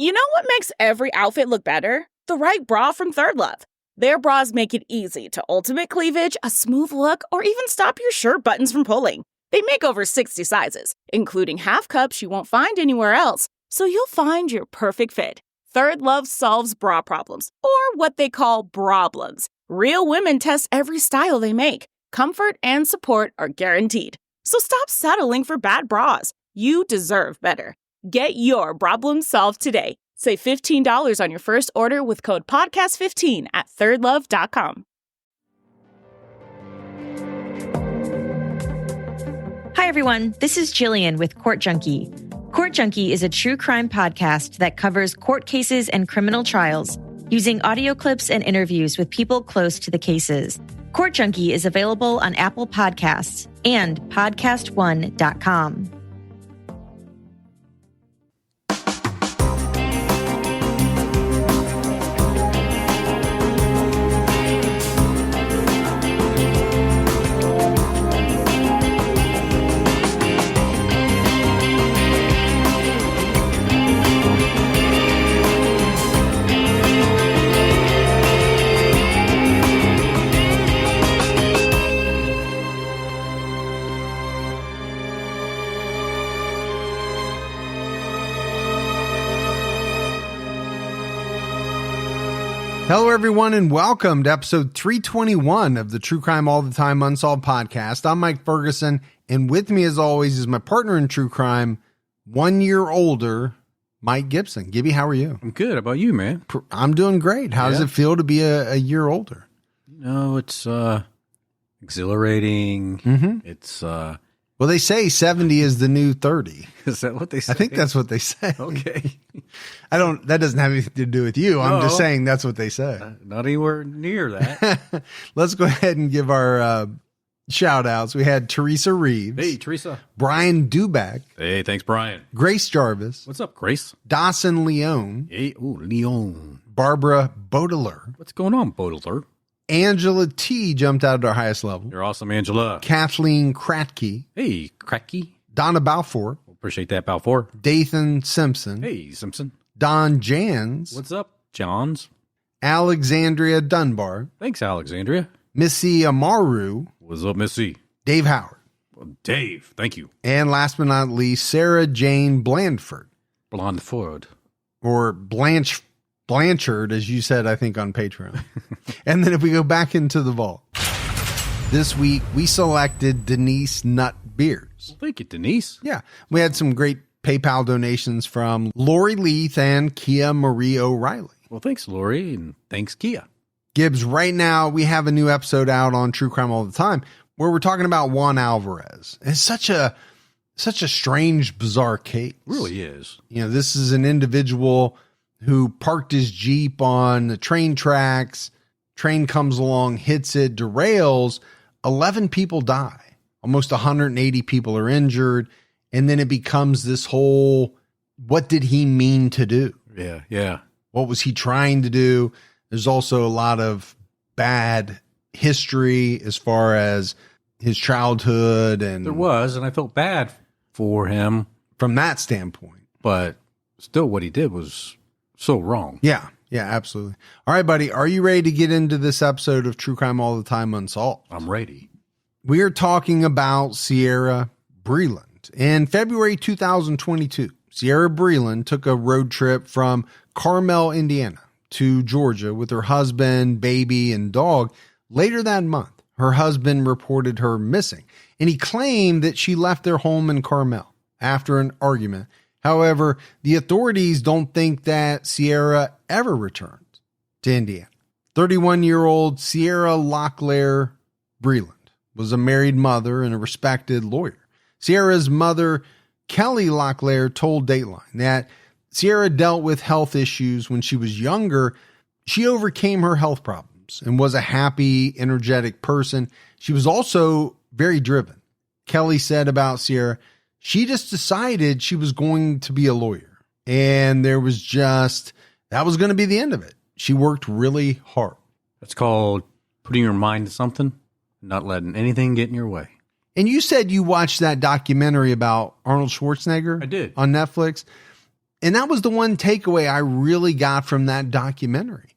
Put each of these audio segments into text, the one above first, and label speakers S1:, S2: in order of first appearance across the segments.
S1: You know what makes every outfit look better? The right bra from Third Love. Their bras make it easy to ultimate cleavage, a smooth look, or even stop your shirt buttons from pulling. They make over 60 sizes, including half cups you won't find anywhere else, so you'll find your perfect fit. Third Love solves bra problems, or what they call broblems. Real women test every style they make. Comfort and support are guaranteed. So stop settling for bad bras. You deserve better. Get your problem solved today. Save $15 on your first order with code podcast15 at thirdlove.com.
S2: Hi, everyone. This is Jillian with Court Junkie. Court Junkie is a true crime podcast that covers court cases and criminal trials using audio clips and interviews with people close to the cases. Court Junkie is available on Apple Podcasts and podcastone.com.
S3: Hello, everyone, and welcome to episode 321 of the True Crime All the Time Unsolved podcast. I'm Mike Ferguson, and with me, as always, is my partner in true crime, 1 year older, Mike Gibson. Gibby, how are you?
S4: I'm good. How about you, man?
S3: I'm doing great. How does it feel to be a year older?
S4: No, it's exhilarating.
S3: Mm-hmm.
S4: It's
S3: well, they say 70 is the new 30.
S4: Is that what they say?
S3: I think that's what they say.
S4: Okay.
S3: That doesn't have anything to do with you. I'm just saying that's what they say.
S4: Not anywhere near that.
S3: Let's go ahead and give our shout outs. We had Teresa Reeves.
S4: Hey, Teresa.
S3: Brian Duback.
S4: Hey, thanks, Brian.
S3: Grace Jarvis.
S4: What's up, Grace?
S3: Dawson Leone.
S4: Hey, Leon.
S3: Barbara Bodeler.
S4: What's going on, Bodeler?
S3: Angela T jumped out at our highest level.
S4: You're awesome, Angela.
S3: Kathleen Kratke.
S4: Hey, Cracky.
S3: Donna Balfour.
S4: Appreciate that, Balfour.
S3: Dathan Simpson.
S4: Hey, Simpson.
S3: Don Jans.
S4: What's up, Johns?
S3: Alexandria Dunbar.
S4: Thanks, Alexandria.
S3: Missy Amaru.
S4: What's up, Missy?
S3: Dave Howard.
S4: Well, Dave, thank you.
S3: And last but not least, Sarah Jane Blandford.
S4: Blandford.
S3: Or Blanchard, as you said, I think, on Patreon. And then if we go back into the vault, this week we selected Denise Nutt Beers.
S4: Well, thank you, Denise.
S3: Yeah, we had some great PayPal donations from Lori Leith and Kia Marie O'Reilly.
S4: Well, thanks, Lori, and thanks, Kia.
S3: Gibbs, right now we have a new episode out on True Crime All the Time where we're talking about Juan Alvarez. It's such a strange, bizarre case. It
S4: really is.
S3: You know, this is an individual who parked his Jeep on the train tracks. Train comes along, hits it, derails. 11 people die. Almost 180 people are injured. And then it becomes this whole, what did he mean to do?
S4: Yeah.
S3: What was he trying to do? There's also a lot of bad history as far as his childhood. And
S4: there was, and I felt bad for him.
S3: From that standpoint.
S4: But still what he did was so wrong.
S3: Yeah, absolutely. All right, buddy. Are you ready to get into this episode of True Crime All the Time Unsolved?
S4: I'm ready.
S3: We are talking about Ciera Breland. In February 2022, Ciera Breland took a road trip from Carmel, Indiana to Georgia with her husband, baby, and dog. Later that month, her husband reported her missing, and he claimed that she left their home in Carmel after an argument. However, the authorities don't think that Ciera ever returned to Indiana. 31-year-old Ciera Locklear Breland was a married mother and a respected lawyer. Ciera's mother, Kelly Locklear, told Dateline that Ciera dealt with health issues when she was younger. She overcame her health problems and was a happy, energetic person. She was also very driven. Kelly said about Ciera, she just decided she was going to be a lawyer. And that was going to be the end of it. She worked really hard.
S4: That's called putting your mind to something, not letting anything get in your way.
S3: And you said you watched that documentary about Arnold Schwarzenegger.
S4: I did.
S3: On Netflix. And that was the one takeaway I really got from that documentary.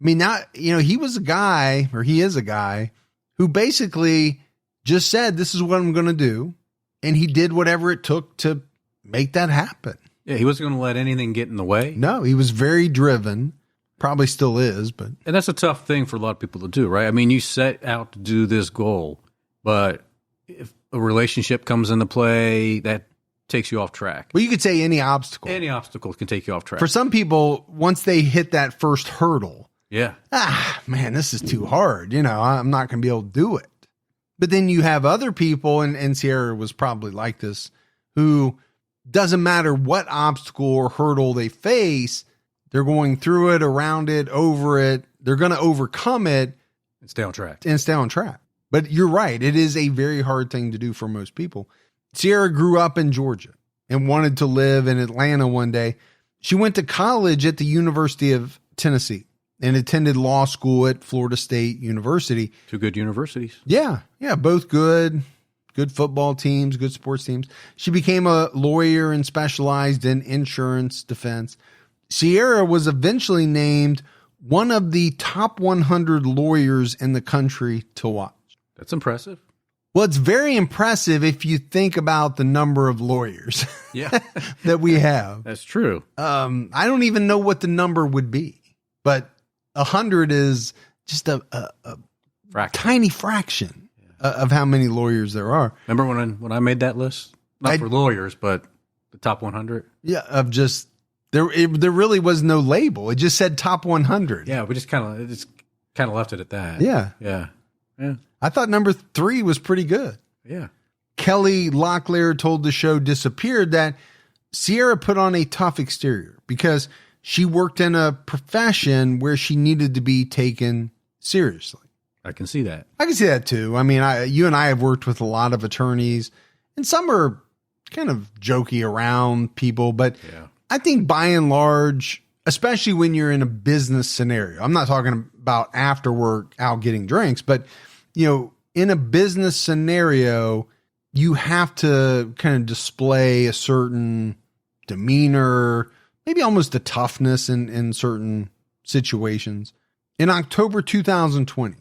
S3: I mean, now, he was a guy, or he is a guy, who basically just said, this is what I'm going to do. And he did whatever it took to make that happen.
S4: Yeah, he wasn't going to let anything get in the way.
S3: No, he was very driven. Probably still is, but.
S4: And that's a tough thing for a lot of people to do, right? I mean, you set out to do this goal, but if a relationship comes into play, that takes you off track.
S3: Well, you could say any obstacle.
S4: Any obstacle can take you off track.
S3: For some people, once they hit that first hurdle,
S4: yeah.
S3: Man, this is too hard. I'm not going to be able to do it. But then you have other people, and Ciera was probably like this, who doesn't matter what obstacle or hurdle they face, they're going through it, around it, over it. They're going to overcome it.
S4: And stay on track.
S3: But you're right. It is a very hard thing to do for most people. Ciera grew up in Georgia and wanted to live in Atlanta one day. She went to college at the University of Tennessee and attended law school at Florida State University.
S4: Two good universities.
S3: Yeah, both good football teams, good sports teams. She became a lawyer and specialized in insurance defense. Ciera was eventually named one of the top 100 lawyers in the country to watch.
S4: That's impressive.
S3: Well, it's very impressive if you think about the number of lawyers that we have.
S4: That's true.
S3: I don't even know what the number would be, but 100 is just a tiny fraction of how many lawyers there are.
S4: Remember when I made that list? Not for lawyers, but the top 100?
S3: Yeah, of just, there really was no label. It just said top 100.
S4: Yeah, we just kind of left it at that.
S3: Yeah. I thought number 3 was pretty good.
S4: Yeah.
S3: Kelly Locklear told the show Disappeared that Ciera put on a tough exterior because she worked in a profession where she needed to be taken seriously.
S4: I can see that.
S3: I can see that too. I mean, you and I have worked with a lot of attorneys, and some are kind of jokey around people, but I think by and large, especially when you're in a business scenario, I'm not talking about after work out getting drinks, but in a business scenario, you have to kind of display a certain demeanor, maybe almost a toughness in certain situations. In October 2020,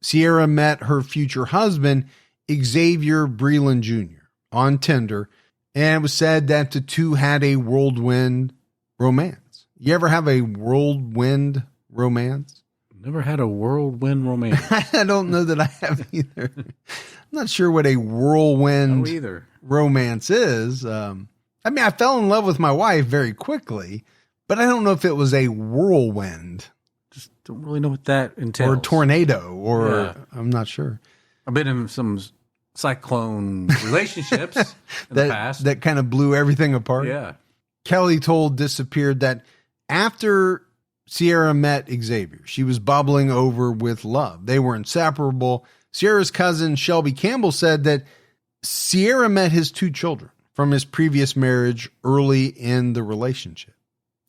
S3: Ciera met her future husband, Xavier Breland Jr., on Tinder, and it was said that the two had a whirlwind romance. You ever have a whirlwind romance?
S4: Never had a whirlwind romance.
S3: I don't know that I have either. I'm not sure what a whirlwind romance is. I mean, I fell in love with my wife very quickly, but I don't know if it was a whirlwind.
S4: Just don't really know what that entails.
S3: Or a tornado, or I'm not sure.
S4: I've been in some cyclone relationships in the past.
S3: That kind of blew everything apart.
S4: Yeah.
S3: Kelly told Disappeared that after Ciera met Xavier, she was bubbling over with love. They were inseparable. Ciera's cousin, Shelby Campbell, said that Ciera met his 2 children from his previous marriage early in the relationship.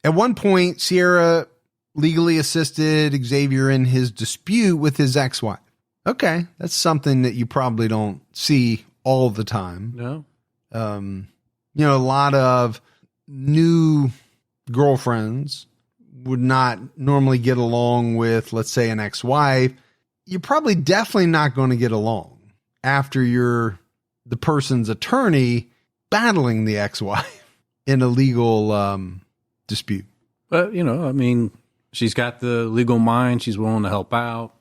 S3: At one point, Ciera legally assisted Xavier in his dispute with his ex-wife. Okay, that's something that you probably don't see all the time.
S4: No.
S3: A lot of new girlfriends would not normally get along with, let's say, an ex-wife. You're probably definitely not going to get along after you're the person's attorney battling the ex-wife in a legal dispute.
S4: But, I mean, she's got the legal mind. She's willing to help out.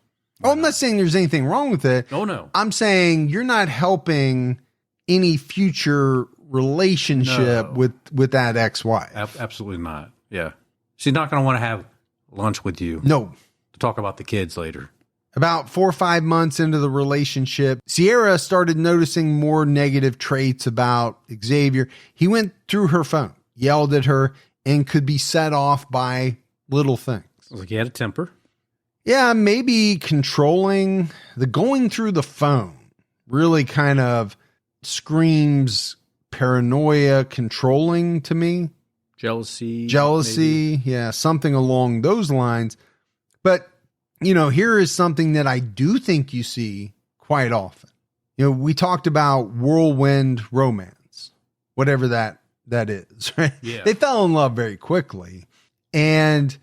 S3: Oh, I'm not saying there's anything wrong with it.
S4: Oh, no.
S3: I'm saying you're not helping any future relationship with that ex-wife.
S4: Absolutely not. Yeah. She's not going to want to have lunch with you.
S3: No.
S4: To talk about the kids later.
S3: About 4 or 5 months into the relationship, Ciera started noticing more negative traits about Xavier. He went through her phone, yelled at her, and could be set off by little things.
S4: Like he had a temper.
S3: Yeah, maybe controlling. The going through the phone really kind of screams paranoia, controlling to me.
S4: Jealousy.
S3: Maybe. Yeah, something along those lines. But, here is something that I do think you see quite often. We talked about whirlwind romance, whatever that that is, right?
S4: Yeah.
S3: They fell in love very quickly, and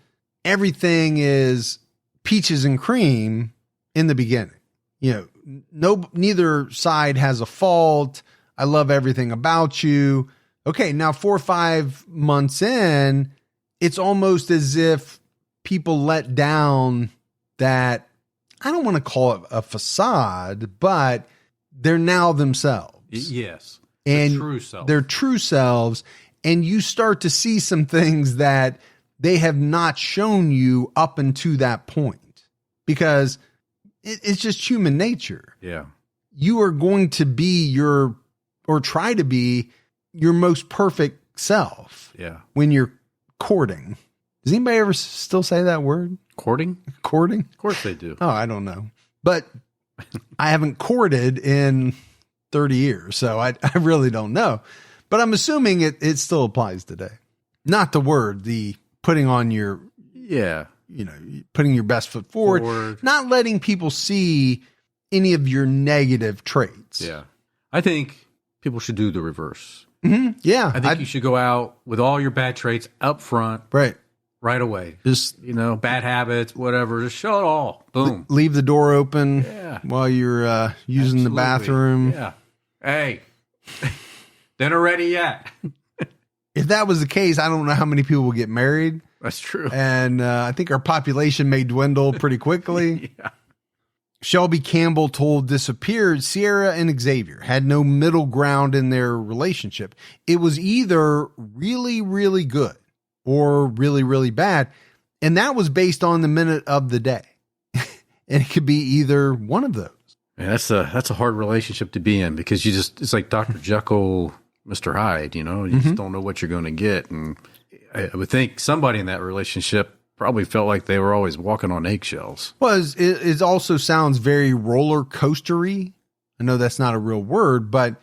S3: everything is peaches and cream in the beginning. You know, neither side has a fault. I love everything about you. Okay, now 4 or 5 months in, it's almost as if people let down that, I don't want to call it a facade, but they're now themselves.
S4: Yes.
S3: And
S4: true self.
S3: their true selves. And you start to see some things that they have not shown you up until that point, because it's just human nature.
S4: Yeah.
S3: You are going to be or try to be your most perfect self.
S4: Yeah.
S3: When you're courting. Does anybody ever still say that word?
S4: Courting?
S3: Courting?
S4: Of course they do.
S3: Oh, I don't know. But I haven't courted in 30 years, so I really don't know. But I'm assuming it still applies today. Not the word, the putting on your, putting your best foot forward. Not letting people see any of your negative traits.
S4: Yeah. I think people should do the reverse.
S3: Mm-hmm. Yeah.
S4: I think you should go out with all your bad traits up front. Right away.
S3: Just,
S4: bad habits, whatever. Just show it all. Boom.
S3: Leave the door open while you're using the bathroom.
S4: Yeah. Hey, dinner ready yet?
S3: If that was the case, I don't know how many people will get married.
S4: That's true.
S3: And I think our population may dwindle pretty quickly.
S4: Yeah.
S3: Shelby Campbell told Disappeared Ciera and Xavier had no middle ground in their relationship. It was either really, really good or really, really bad. And that was based on the minute of the day. And it could be either one of those.
S4: Man, that's a hard relationship to be in, because it's like Dr. Jekyll, Mr. Hyde, you just don't know what you're going to get. And I would think somebody in that relationship probably felt like they were always walking on eggshells.
S3: Well, it also sounds very roller coastery. I know that's not a real word, but,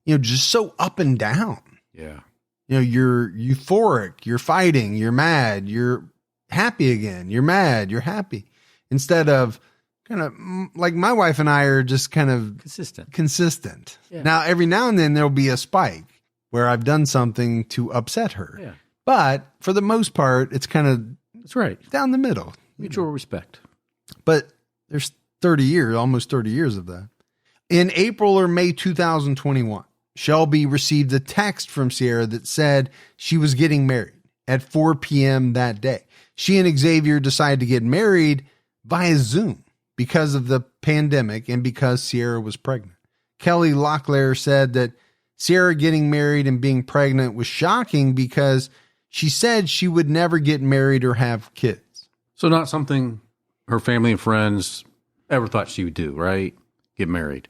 S3: just so up and down.
S4: Yeah.
S3: You're euphoric, you're fighting, you're mad, you're happy again, you're mad, you're happy. Instead of kind of like my wife and I are just kind of consistent. Yeah. Now, every now and then there'll be a spike where I've done something to upset her.
S4: Yeah.
S3: But for the most part, it's kind of down the middle.
S4: Mutual respect.
S3: But there's almost 30 years of that. In April or May 2021, Shelby received a text from Ciera that said she was getting married at 4 p.m. that day. She and Xavier decided to get married via Zoom because of the pandemic and because Ciera was pregnant. Kelly Locklear said that Ciera getting married and being pregnant was shocking because she said she would never get married or have kids.
S4: So not something her family and friends ever thought she would do, right? Get married.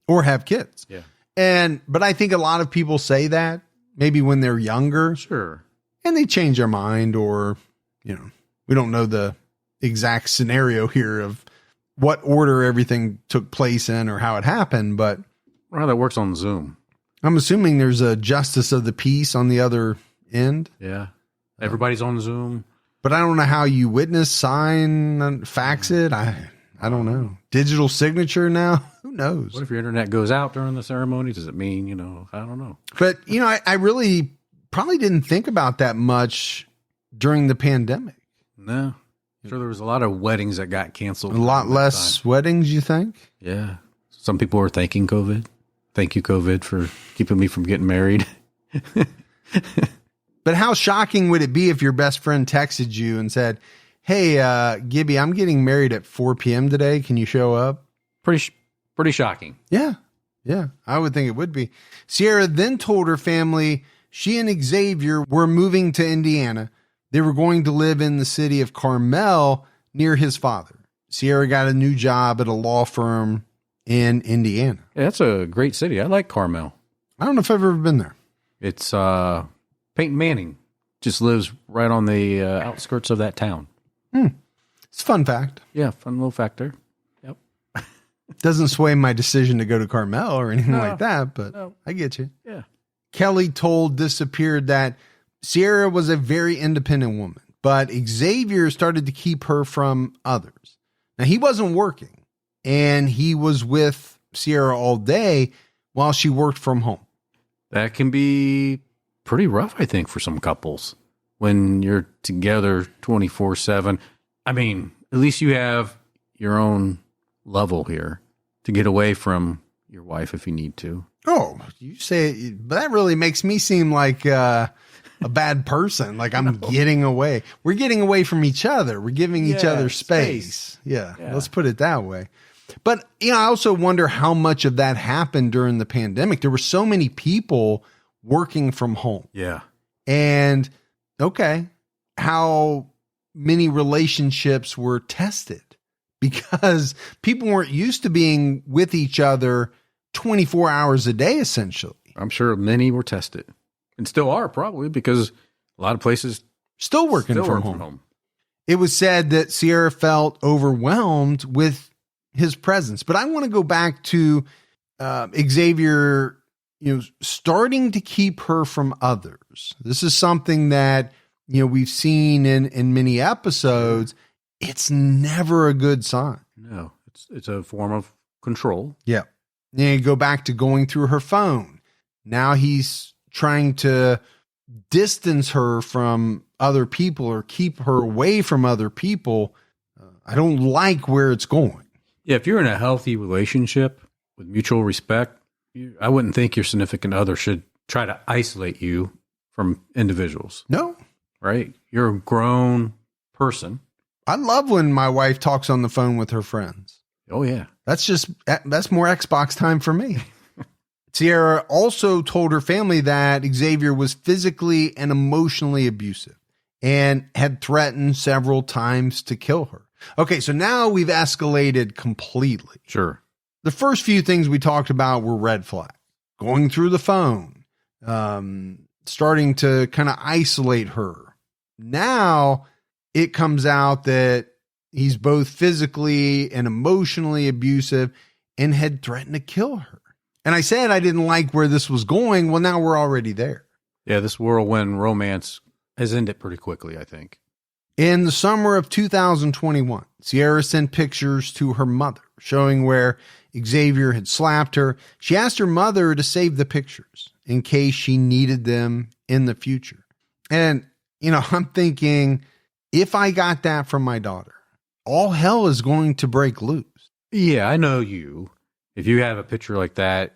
S3: Or have kids.
S4: Yeah.
S3: But I think a lot of people say that maybe when they're younger.
S4: Sure.
S3: And they change their mind, or, we don't know the exact scenario here of what order everything took place in or how it happened, but
S4: or how that works on Zoom.
S3: I'm assuming there's a justice of the peace on the other end.
S4: Yeah. Everybody's on Zoom.
S3: But I don't know how you witness, sign, fax it. I don't know. Digital signature now? Who knows?
S4: What if your internet goes out during the ceremony? Does it mean, I don't know.
S3: But, I really probably didn't think about that much during the pandemic.
S4: No. I'm sure there was a lot of weddings that got canceled.
S3: A lot less weddings, you think?
S4: Yeah. Some people were thanking COVID. Thank you, COVID, for keeping me from getting married.
S3: But how shocking would it be if your best friend texted you and said, hey, Gibby, I'm getting married at 4 p.m. today. Can you show up?
S4: Pretty shocking.
S3: Yeah. Yeah, I would think it would be. Ciera then told her family she and Xavier were moving to Indiana. They were going to live in the city of Carmel near his father. Ciera got a new job at a law firm in Indiana.
S4: Yeah, that's a great city. I like Carmel.
S3: I don't know if I've ever been there.
S4: It's Peyton Manning just lives right on the outskirts of that town.
S3: It's a fun fact.
S4: Yeah, fun little factor. Yep.
S3: Doesn't sway my decision to go to Carmel or anything like that, but I get you.
S4: Yeah.
S3: Kelly told Disappeared that Ciera was a very independent woman, but Xavier started to keep her from others. Now, he wasn't working, and he was with Ciera all day while she worked from home.
S4: That can be pretty rough, I think, for some couples when you're together 24/7. I mean, at least you have your own level here to get away from your wife if you need to.
S3: Oh, you say, but that really makes me seem like a bad person. Like I'm getting away. We're getting away from each other. We're giving each other space. Yeah, let's put it that way. But, I also wonder how much of that happened during the pandemic. There were so many people working from home.
S4: Yeah.
S3: And, okay, how many relationships were tested because people weren't used to being with each other 24 hours a day, essentially.
S4: I'm sure many were tested and still are probably because a lot of places
S3: still working from home. It was said that Ciera felt overwhelmed with his presence. But I want to go back to Xavier, starting to keep her from others. This is something that, we've seen in many episodes. It's never a good sign.
S4: No, it's a form of control.
S3: Yeah. And you go back to going through her phone. Now he's trying to distance her from other people or keep her away from other people. I don't like where it's going.
S4: Yeah, if you're in a healthy relationship with mutual respect, I wouldn't think your significant other should try to isolate you from individuals.
S3: No.
S4: Right? You're a grown person.
S3: I love when my wife talks on the phone with her friends.
S4: Oh, yeah.
S3: That's more Xbox time for me. Ciera also told her family that Xavier was physically and emotionally abusive and had threatened several times to kill her. Okay, so now we've escalated completely.
S4: Sure.
S3: The first few things we talked about were red flag. Going through the phone, starting to kind of isolate her. Now it comes out that he's both physically and emotionally abusive and had threatened to kill her. And I said I didn't like where this was going. Well, now we're already there.
S4: Yeah, this whirlwind romance has ended pretty quickly, I think.
S3: In the summer of 2021, Ciera sent pictures to her mother showing where Xavier had slapped her. She asked her mother to save the pictures in case she needed them in the future. And, I'm thinking, if I got that from my daughter, all hell is going to break loose.
S4: Yeah, I know you. If you have a picture like that,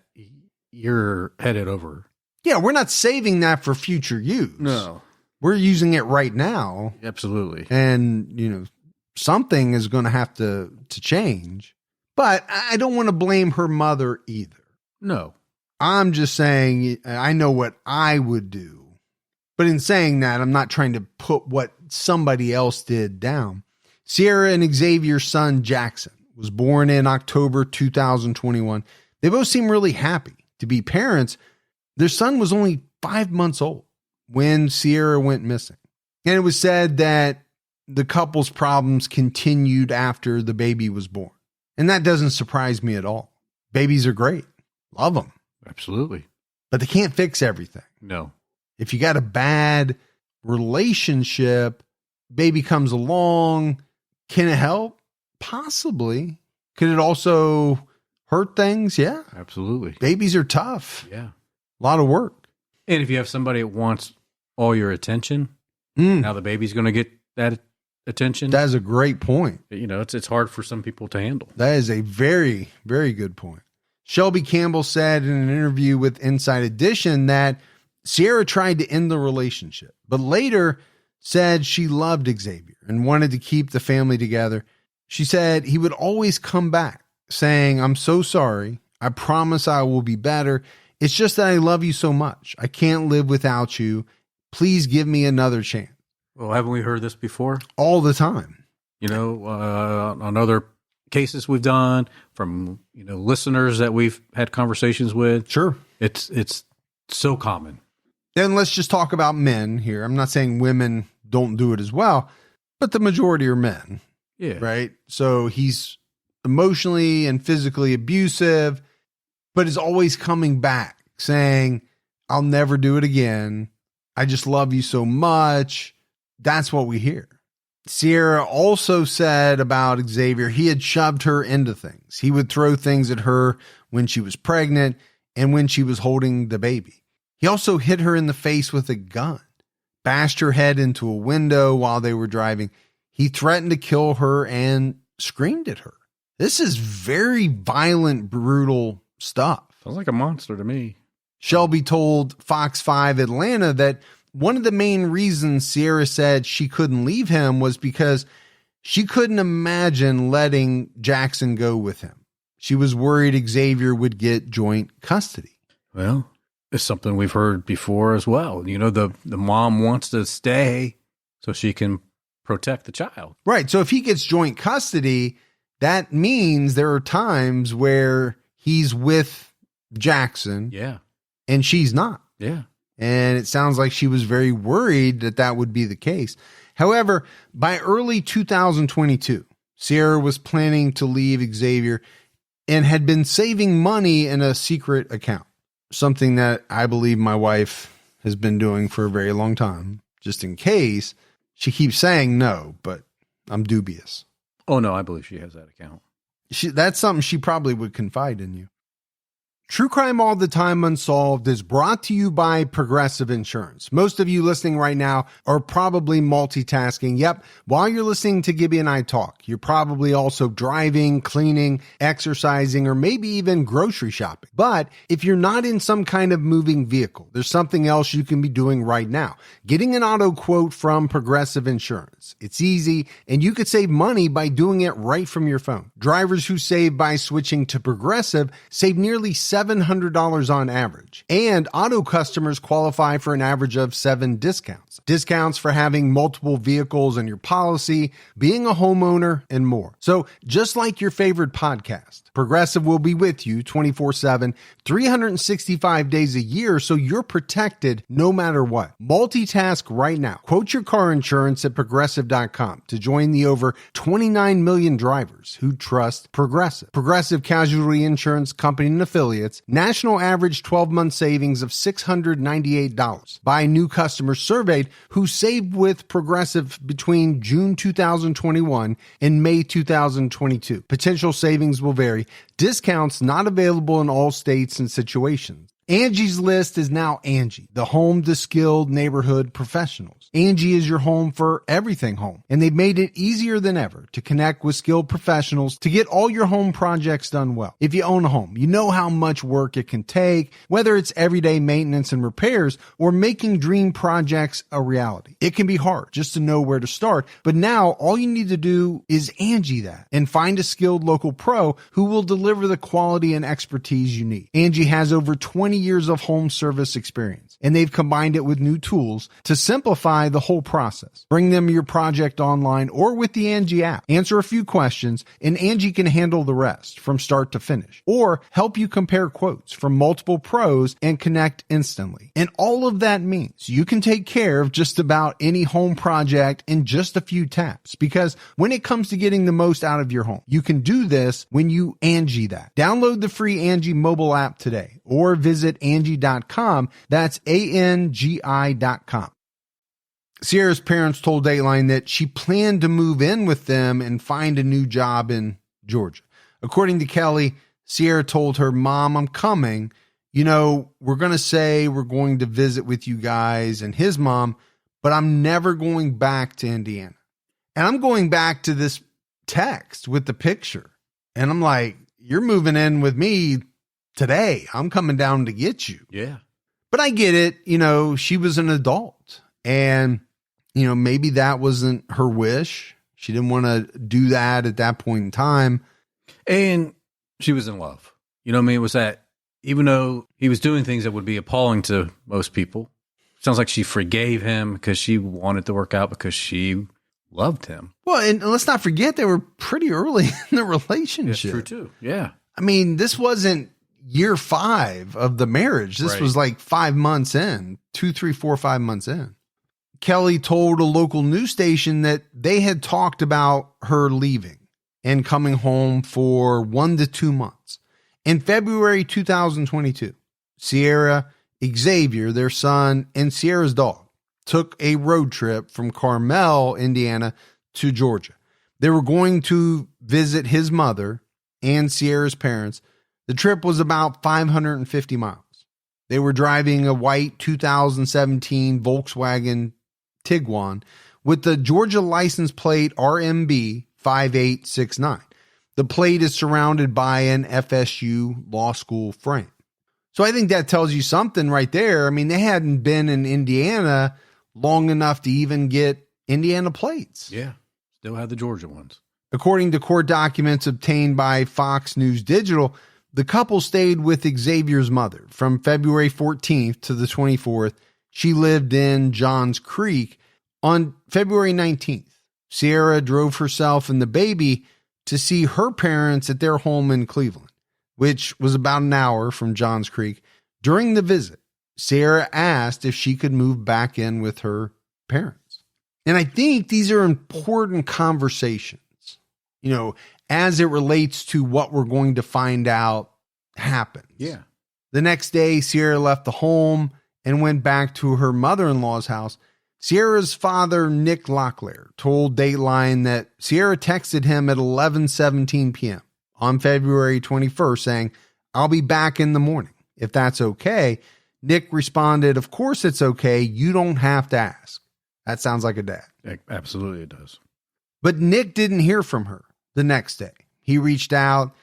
S4: you're headed over.
S3: Yeah, we're not saving that for future use.
S4: No.
S3: We're using it right now.
S4: Absolutely.
S3: And, something is going to have to change. But I don't want to blame her mother either.
S4: No.
S3: I'm just saying I know what I would do. But in saying that, I'm not trying to put what somebody else did down. Ciera and Xavier's son, Jackson, was born in October 2021. They both seem really happy to be parents. Their son was only 5 months old when Ciera went missing. And it was said that the couple's problems continued after the baby was born. And that doesn't surprise me at all. Babies are great. Love them.
S4: Absolutely.
S3: But they can't fix everything.
S4: No.
S3: If you got a bad relationship, baby comes along, can it help? Possibly. Could it also hurt things? Yeah.
S4: Absolutely.
S3: Babies are tough.
S4: Yeah.
S3: A lot of work.
S4: And if you have somebody that wants all your attention, now the baby's going to get that attention.
S3: That is a great point.
S4: It's hard for some people to handle.
S3: That is a very, very good point. Shelby Campbell said in an interview with Inside Edition that Ciera tried to end the relationship, but later said she loved Xavier and wanted to keep the family together. She said he would always come back saying, "I'm so sorry. I promise I will be better. It's just that I love you so much. I can't live without you. Please give me another chance."
S4: Well, haven't we heard this before?
S3: All the time.
S4: On other cases we've done from, listeners that we've had conversations with.
S3: Sure.
S4: It's so common.
S3: And let's just talk about men here. I'm not saying women don't do it as well, but the majority are men.
S4: Yeah.
S3: Right. So he's emotionally and physically abusive, but is always coming back saying, "I'll never do it again. I just love you so much." That's what we hear. Ciera also said about Xavier, he had shoved her into things. He would throw things at her when she was pregnant and when she was holding the baby. He also hit her in the face with a gun, bashed her head into a window while they were driving. He threatened to kill her and screamed at her. This is very violent, brutal stuff.
S4: Sounds like a monster to me.
S3: Shelby told Fox 5 Atlanta that one of the main reasons Ciera said she couldn't leave him was because she couldn't imagine letting Jackson go with him. She was worried Xavier would get joint custody.
S4: Well, it's something we've heard before as well. You know, the mom wants to stay so she can protect the child.
S3: Right. So if he gets joint custody, that means there are times where he's with Jackson.
S4: Yeah.
S3: And she's not.
S4: Yeah.
S3: And it sounds like she was very worried that that would be the case. However, by early 2022, Ciera was planning to leave Xavier and had been saving money in a secret account, something that I believe my wife has been doing for a very long time, just in case. She keeps saying no, but I'm dubious.
S4: Oh, no, I believe she has that account.
S3: That's something she probably would confide in you. True Crime All the Time Unsolved is brought to you by Progressive Insurance. Most of you listening right now are probably multitasking. Yep, while you're listening to Gibby and I talk, you're probably also driving, cleaning, exercising, or maybe even grocery shopping. But if you're not in some kind of moving vehicle, there's something else you can be doing right now. Getting an auto quote from Progressive Insurance. It's easy, and you could save money by doing it right from your phone. Drivers who save by switching to Progressive save nearly $700 on average. And auto customers qualify for an average of 7 discounts. Discounts for having multiple vehicles in your policy, being a homeowner, and more. So just like your favorite podcast, Progressive will be with you 24/7, 365 days a year, so you're protected no matter what. Multitask right now. Quote your car insurance at Progressive.com to join the over 29 million drivers who trust Progressive. Progressive Casualty Insurance Company and Affiliates. National average 12-month savings of $698 by new customers surveyed who saved with Progressive between June 2021 and May 2022. Potential savings will vary. Discounts not available in all states and situations. Angie's List is now Angie, the home to skilled neighborhood professionals. Angie is your home for everything home, and they've made it easier than ever to connect with skilled professionals to get all your home projects done well. If you own a home, you know how much work it can take, whether it's everyday maintenance and repairs or making dream projects a reality. It can be hard just to know where to start, but now all you need to do is Angie that and find a skilled local pro who will deliver the quality and expertise you need. Angie has over 20 years of home service experience, and they've combined it with new tools to simplify the whole process. Bring them your project online or with the Angie app. Answer a few questions, and Angie can handle the rest from start to finish, or help you compare quotes from multiple pros and connect instantly. And all of that means you can take care of just about any home project in just a few taps, because when it comes to getting the most out of your home, you can do this when you Angie that. Download the free Angie mobile app today or visit Angie.com. That's ANGI.com. Ciera's parents told Dateline that she planned to move in with them and find a new job in Georgia. According to Kelly, Ciera told her, "Mom, I'm coming. You know, we're going to say we're going to visit with you guys and his mom, but I'm never going back to Indiana." And I'm going back to this text with the picture. And I'm like, "You're moving in with me today. I'm coming down to get you."
S4: Yeah.
S3: But I get it. You know, she was an adult, and, you know, maybe that wasn't her wish. She didn't want to do that at that point in time.
S4: And she was in love. You know what I mean? It was that, even though he was doing things that would be appalling to most people, sounds like she forgave him because she wanted to work out, because she loved him.
S3: Well, and let's not forget, they were pretty early in the relationship.
S4: That's true too. Yeah.
S3: I mean, this wasn't year 5 of the marriage. This was like 5 months in, 2, 3, 4, 5 months in. Kelly told a local news station that they had talked about her leaving and coming home for 1 to 2 months. In February 2022, Ciera, Xavier, their son, and Ciera's dog took a road trip from Carmel, Indiana, to Georgia. They were going to visit his mother and Ciera's parents. The trip was about 550 miles. They were driving a white 2017 Volkswagen Tiguan with the Georgia license plate RMB 5869. The plate is surrounded by an FSU law school frame. So I think that tells you something right there. I mean, they hadn't been in Indiana long enough to even get Indiana plates.
S4: Yeah, still have the Georgia ones.
S3: According to court documents obtained by Fox News Digital, the couple stayed with Xavier's mother from February 14th to the 24th. She lived in Johns Creek. On February 19th, Ciera drove herself and the baby to see her parents at their home in Cleveland, which was about an hour from Johns Creek. During the visit, Ciera asked if she could move back in with her parents. And I think these are important conversations, you know, as it relates to what we're going to find out happens.
S4: Yeah.
S3: The next day, Ciera left the home and went back to her mother-in-law's house. Ciera's father, Nick Locklear, told Dateline that Ciera texted him at 11:17 p.m. on February 21st saying, "I'll be back in the morning, if that's okay." Nick responded, "Of course it's okay. You don't have to ask." That sounds like a dad.
S4: Absolutely it does.
S3: But Nick didn't hear from her the next day. He reached out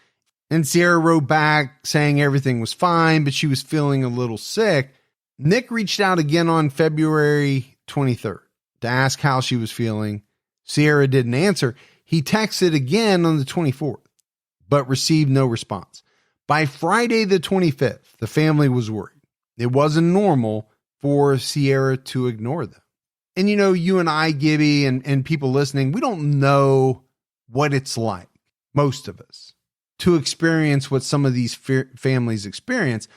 S3: and Ciera wrote back saying everything was fine, but she was feeling a little sick. Nick reached out again on February 23rd to ask how she was feeling. Ciera didn't answer. He texted again on the 24th, but received no response. By Friday the 25th, the family was worried. It wasn't normal for Ciera to ignore them. And you know, you and I, Gibby, and people listening, we don't know what it's like, most of us, to experience what some of these families experience.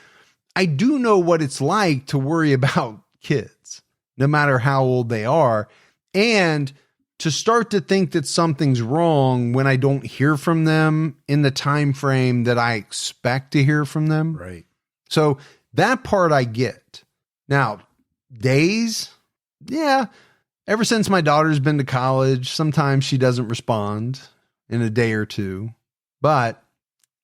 S3: I do know what it's like to worry about kids, no matter how old they are, and to start to think that something's wrong when I don't hear from them in the time frame that I expect to hear from them.
S4: Right.
S3: So that part I get. Now, days, yeah, ever since my daughter's been to college, sometimes she doesn't respond in a day or two, but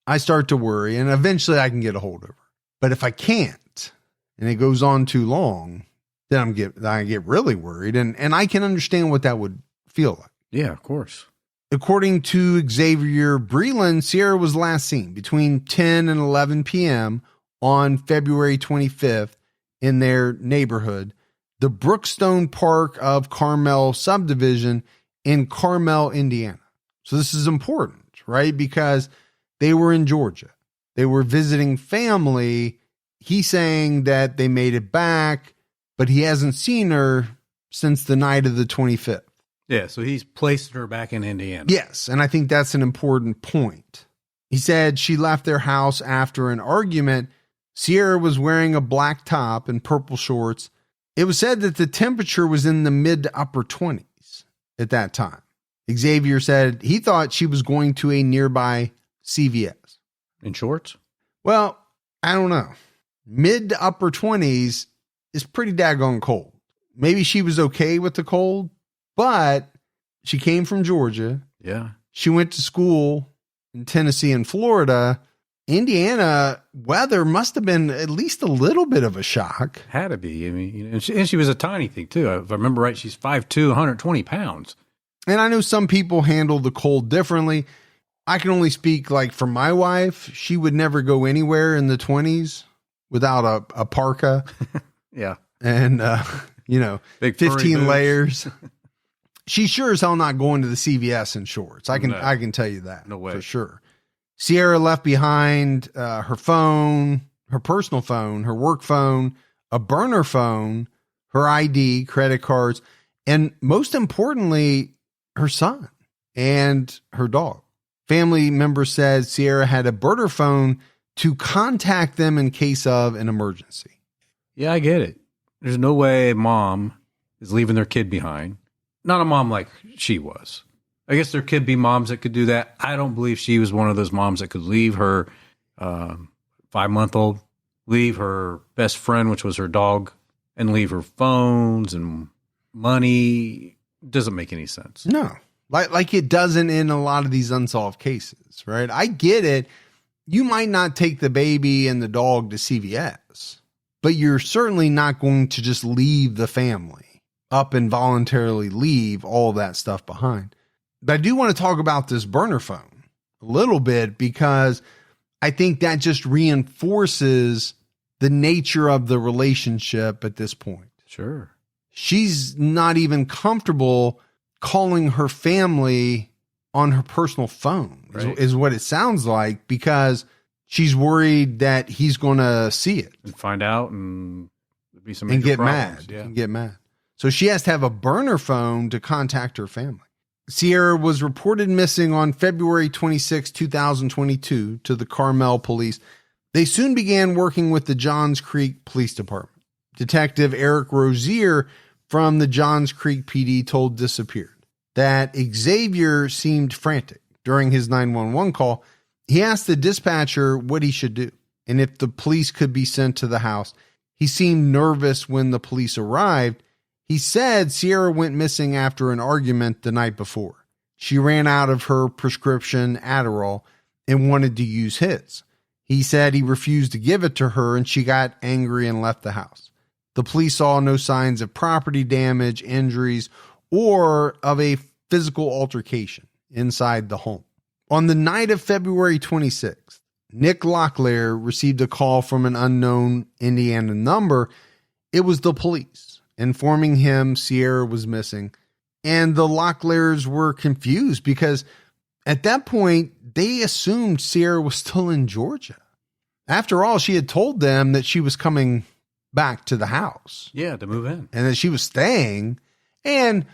S3: I start to worry and eventually I can get a hold of her. But if I can't and it goes on too long, then I get really worried, and I can understand what that would feel like.
S4: Yeah, of course.
S3: According to Xavier Breland, Ciera was last seen between 10 and 11 p.m. on February 25th in their neighborhood, the Brookstone Park of Carmel subdivision in Carmel, Indiana. So this is important, right? Because they were in Georgia. They were visiting family. He's saying that they made it back, but he hasn't seen her since the night of the 25th.
S4: Yeah, so he's placed her back in Indiana.
S3: Yes, and I think that's an important point. He said she left their house after an argument. Ciera was wearing a black top and purple shorts. It was said that the temperature was in the mid to upper 20s at that time. Xavier said he thought she was going to a nearby CVS.
S4: In shorts?
S3: Well, I don't know. Mid to upper 20s is pretty daggone cold. Maybe she was okay with the cold, but she came from Georgia.
S4: Yeah.
S3: She went to school in Tennessee and Florida. Indiana weather must have been at least a little bit of a shock.
S4: Had to be. I mean, you know, and she was a tiny thing too. If I remember right, she's 5'2", 120 pounds.
S3: And I know some people handle the cold differently. I can only speak like for my wife. She would never go anywhere in the 20s without a parka.
S4: Yeah.
S3: And, you know,
S4: big
S3: 15 layers. She's sure as hell not going to the CVS in shorts. I can tell you that.
S4: No way.
S3: For sure. Ciera left behind her phone, her personal phone, her work phone, a burner phone, her ID, credit cards, and most importantly, her son and her dog. Family members said Ciera had a burner phone to contact them in case of an emergency.
S4: Yeah, I get it. There's no way mom is leaving their kid behind. Not a mom like she was. I guess there could be moms that could do that. I don't believe she was one of those moms that could leave her 5-month-old, leave her best friend, which was her dog, and leave her phones and money. Doesn't make any sense.
S3: No, like it doesn't in a lot of these unsolved cases, right? I get it. You might not take the baby and the dog to CVS, but you're certainly not going to just leave the family, up and voluntarily leave all that stuff behind. But I do want to talk about this burner phone a little bit, because I think that just reinforces the nature of the relationship at this point.
S4: Sure.
S3: She's not even comfortable calling her family on her personal phone,
S4: Right.
S3: is what it sounds like, because she's worried that he's going to see it
S4: And find out and there'd be some
S3: and
S4: major
S3: get
S4: problems.
S3: mad.
S4: Yeah.
S3: And get mad. So she has to have a burner phone to contact her family. Ciera was reported missing on February 26, 2022 to the Carmel police. They soon began working with the Johns Creek Police Department. Detective Eric Rozier from the Johns Creek PD told Disappeared that Xavier seemed frantic during his 911 call. He asked the dispatcher what he should do and if the police could be sent to the house. He seemed nervous when the police arrived. He said Ciera went missing after an argument the night before. She ran out of her prescription Adderall and wanted to use his. He said he refused to give it to her, and she got angry and left the house. The police saw no signs of property damage, injuries, or of a physical altercation inside the home. On the night of February 26th, Nick Locklear received a call from an unknown Indiana number. It was the police informing him Ciera was missing. And the Locklears were confused because at that point, they assumed Ciera was still in Georgia. After all, she had told them that she was coming back to the house.
S4: Yeah, to move in.
S3: And that she was staying. And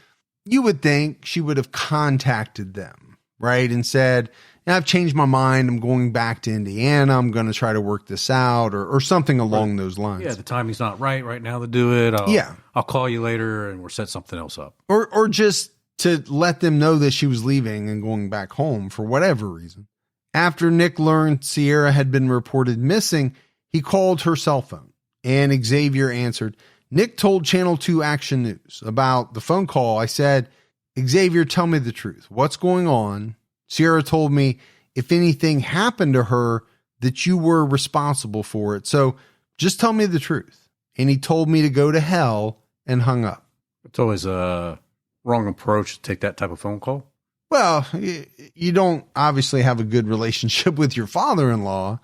S3: you would think she would have contacted them, right? And said, I've changed my mind. I'm going back to Indiana. I'm going to try to work this out, or something along those lines.
S4: Yeah, the timing's not right now to do it. I'll call you later and we'll set something else up.
S3: Or just to let them know that she was leaving and going back home for whatever reason. After Nick learned Ciera had been reported missing, he called her cell phone and Xavier answered. Nick told Channel 2 Action News about the phone call. I said, Xavier, tell me the truth. What's going on? Ciera told me if anything happened to her, that you were responsible for it. So just tell me the truth. And he told me to go to hell and hung up.
S4: It's always a wrong approach to take that type of phone call.
S3: Well, you don't obviously have a good relationship with your father-in-law.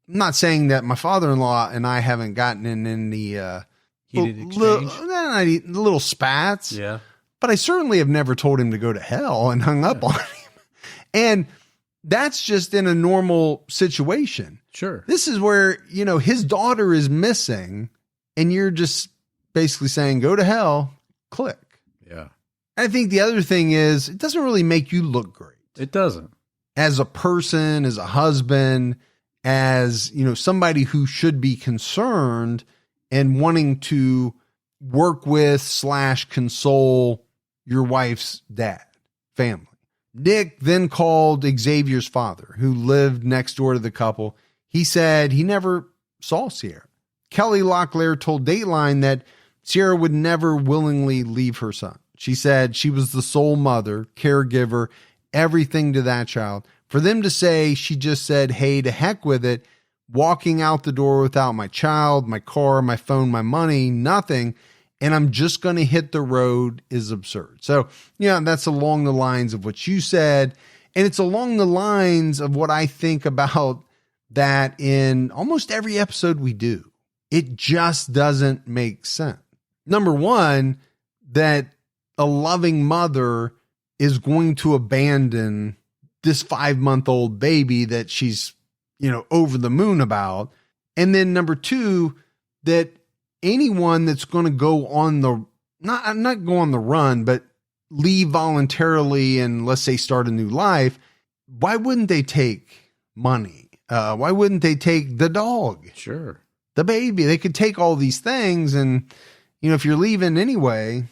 S3: I'm not saying that my father-in-law and I haven't gotten in the
S4: Heated exchange.
S3: Little spats.
S4: Yeah.
S3: But I certainly have never told him to go to hell and hung up on him. And that's just in a normal situation.
S4: Sure.
S3: This is where, his daughter is missing and you're just basically saying, go to hell, click.
S4: Yeah.
S3: I think the other thing is it doesn't really make you look great.
S4: It doesn't.
S3: As a person, as a husband, as, somebody who should be concerned and wanting to work with / console your wife's dad, family. Nick then called Xavier's father, who lived next door to the couple. He said he never saw Ciera. Kelly Locklear told Dateline that Ciera would never willingly leave her son. She said she was the sole mother, caregiver, everything to that child. For them to say she just said, hey, to heck with it, walking out the door without my child, my car, my phone, my money, nothing, and I'm just going to hit the road is absurd. So, that's along the lines of what you said. And it's along the lines of what I think about that in almost every episode we do. It just doesn't make sense. Number one, that a loving mother is going to abandon this 5-month-old baby that she's, over the moon about. And then number two, that anyone that's going to go on the, not go on the run, but leave voluntarily and let's say start a new life, why wouldn't they take money? Why wouldn't they take the dog?
S4: Sure.
S3: The baby? They could take all these things. And, if you're leaving anyway.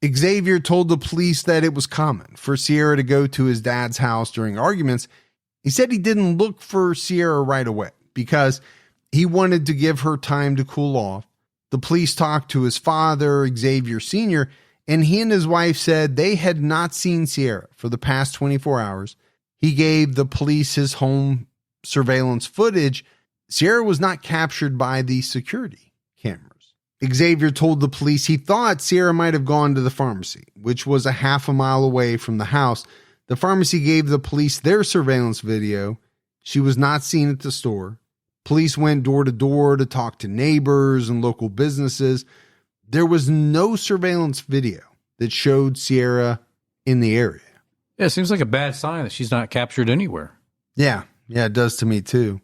S3: Xavier told the police that it was common for Ciera to go to his dad's house during arguments. He said he didn't look for Ciera right away because he wanted to give her time to cool off. The police talked to his father, Xavier Sr., and he and his wife said they had not seen Ciera for the past 24 hours. He gave the police his home surveillance footage. Ciera was not captured by the security cameras. Xavier told the police he thought Ciera might have gone to the pharmacy, which was a half a mile away from the house. The pharmacy gave the police their surveillance video. She was not seen at the store. Police went door to door to talk to neighbors and local businesses. There was no surveillance video that showed Ciera in the area.
S4: Yeah, it seems like a bad sign that she's not captured anywhere.
S3: Yeah, it does to me too.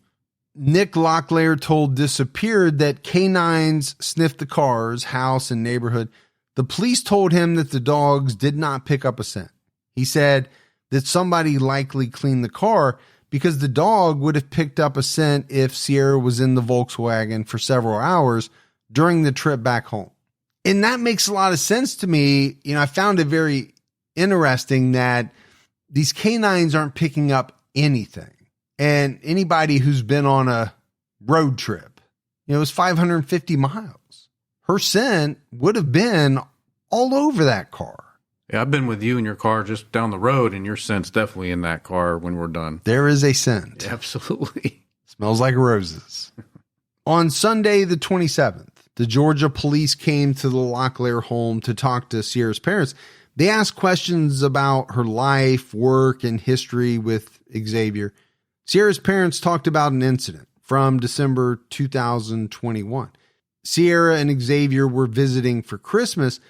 S3: Nick Locklear told Disappeared that canines sniffed the cars, house, and neighborhood. The police told him that the dogs did not pick up a scent. He said that somebody likely cleaned the car because the dog would have picked up a scent if Ciera was in the Volkswagen for several hours during the trip back home. And that makes a lot of sense to me. I found it very interesting that these canines aren't picking up anything. And anybody who's been on a road trip, it was 550 miles. Her scent would have been all over that car.
S4: Yeah, I've been with you in your car just down the road, and your scent's definitely in that car when we're done.
S3: There is a scent.
S4: Absolutely.
S3: Smells like roses. On Sunday, the 27th, the Georgia police came to the Locklear home to talk to Ciera's parents. They asked questions about her life, work, and history with Xavier. Ciera's parents talked about an incident from December 2021. Ciera and Xavier were visiting for Christmas.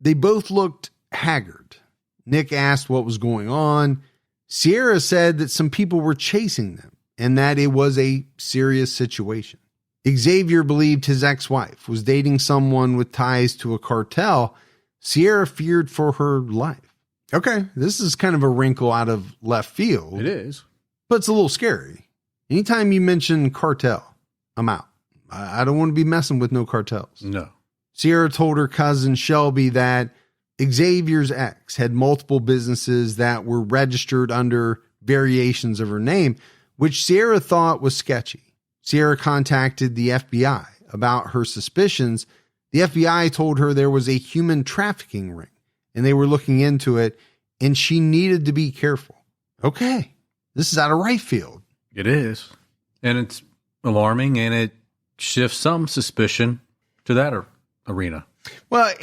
S3: They both looked haggard. Nick asked what was going on. Ciera said that some people were chasing them and that it was a serious situation. Xavier believed his ex-wife was dating someone with ties to a cartel. Ciera feared for her life. Okay, this is kind of a wrinkle out of left field.
S4: It is.
S3: But it's a little scary. Anytime you mention cartel, I'm out. I don't want to be messing with no cartels.
S4: No.
S3: Ciera told her cousin Shelby that Xavier's ex had multiple businesses that were registered under variations of her name, which Ciera thought was sketchy. Ciera contacted the FBI about her suspicions. The FBI told her there was a human trafficking ring, and they were looking into it, and she needed to be careful. Okay. This is out of right field.
S4: It is. And it's alarming, and it shifts some suspicion to that arena.
S3: Well,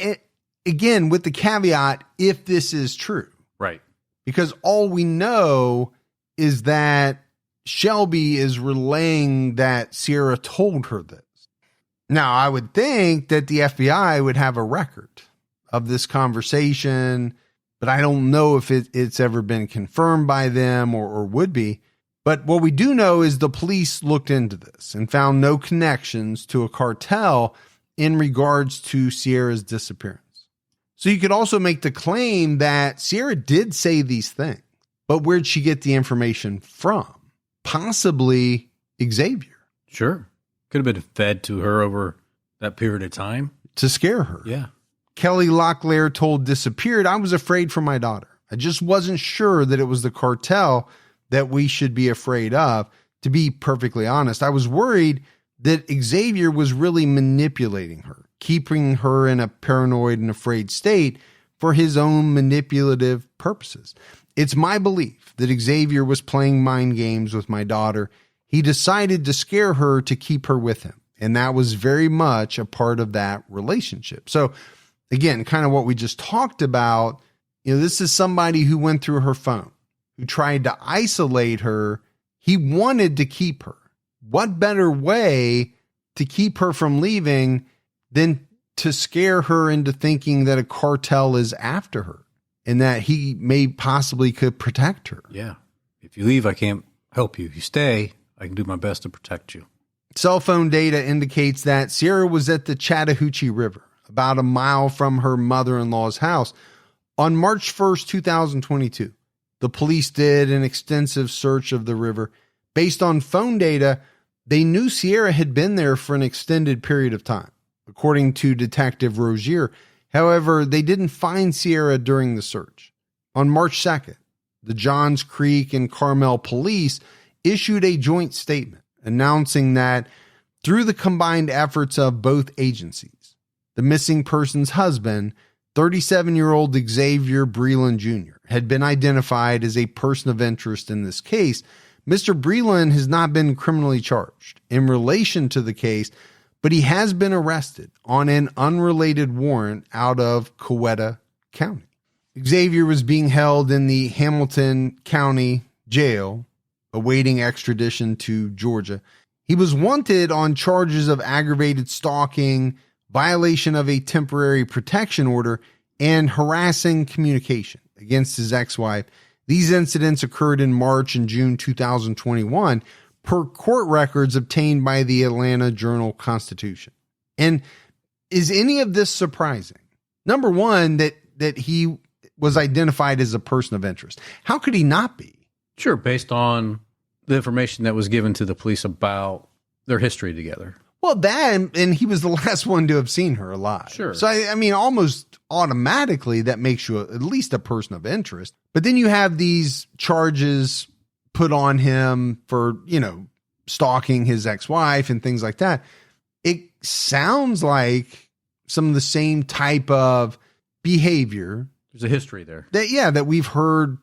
S3: again, with the caveat, if this is true.
S4: Right.
S3: Because all we know is that Shelby is relaying that Ciera told her this. Now, I would think that the FBI would have a record of this conversation, but I don't know if it's ever been confirmed by them or would be. But what we do know is the police looked into this and found no connections to a cartel in regards to Ciera's disappearance. So you could also make the claim that Ciera did say these things, but where'd she get the information from? Possibly Xavier.
S4: Sure. Could have been fed to her over that period of time.
S3: To scare her.
S4: Yeah.
S3: Kelly Locklear told Disappeared, I was afraid for my daughter. I just wasn't sure that it was the cartel that we should be afraid of. To be perfectly honest, I was worried that Xavier was really manipulating her, keeping her in a paranoid and afraid state for his own manipulative purposes. It's my belief that Xavier was playing mind games with my daughter. He decided to scare her to keep her with him. And that was very much a part of that relationship. So again, kind of what we just talked about, this is somebody who went through her phone, who tried to isolate her. He wanted to keep her. What better way to keep her from leaving than to scare her into thinking that a cartel is after her and that he may possibly could protect her?
S4: Yeah. If you leave, I can't help you. If you stay, I can do my best to protect you.
S3: Cell phone data indicates that Ciera was at the Chattahoochee River, about a mile from her mother-in-law's house. On March 1st, 2022, the police did an extensive search of the river. Based on phone data, they knew Ciera had been there for an extended period of time, according to Detective Rozier. However, they didn't find Ciera during the search. On March 2nd, the Johns Creek and Carmel police issued a joint statement announcing that through the combined efforts of both agencies, the missing person's husband, 37-year-old Xavier Breland Jr., had been identified as a person of interest in this case. Mr. Breland has not been criminally charged in relation to the case, but he has been arrested on an unrelated warrant out of Coweta County. Xavier was being held in the Hamilton County Jail, awaiting extradition to Georgia. He was wanted on charges of aggravated stalking, violation of a temporary protection order, and harassing communication against his ex-wife. These incidents occurred in March and June 2021 per court records obtained by the Atlanta Journal-Constitution. And is any of this surprising? Number one, that he was identified as a person of interest. How could he not be?
S4: Sure, based on the information that was given to the police about their history together.
S3: Well, that, and he was the last one to have seen her alive.
S4: Sure.
S3: So, I mean, almost automatically that makes you at least a person of interest. But then you have these charges put on him for, stalking his ex-wife and things like that. It sounds like some of the same type of behavior.
S4: There's a history there.
S3: That we've heard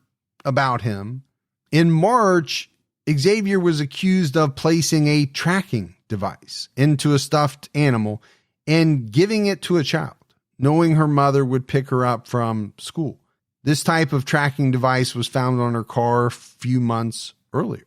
S3: about him. In March, Xavier was accused of placing a tracking device into a stuffed animal and giving it to a child, knowing her mother would pick her up from school. This type of tracking device was found on her car a few months earlier.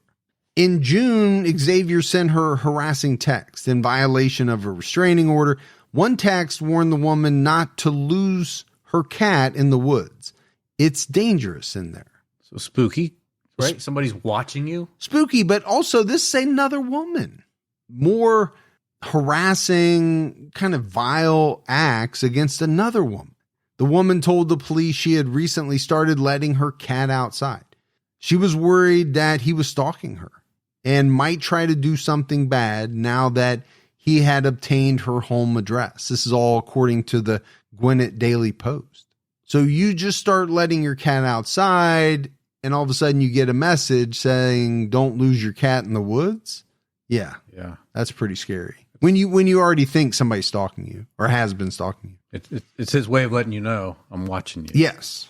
S3: In June, Xavier sent her harassing text in violation of a restraining order. One text warned the woman not to lose her cat in the woods. It's dangerous in there.
S4: So spooky, right? Somebody's watching you.
S3: Spooky, but also this is another woman. More harassing, kind of vile acts against another woman. The woman told the police she had recently started letting her cat outside. She was worried that he was stalking her and might try to do something bad now that he had obtained her home address. This is all according to the Gwinnett Daily Post. So you just start letting your cat outside and all of a sudden you get a message saying, don't lose your cat in the woods. Yeah. That's pretty scary. When you already think somebody's stalking you or has been stalking you.
S4: It's his way of letting you know I'm watching you.
S3: Yes.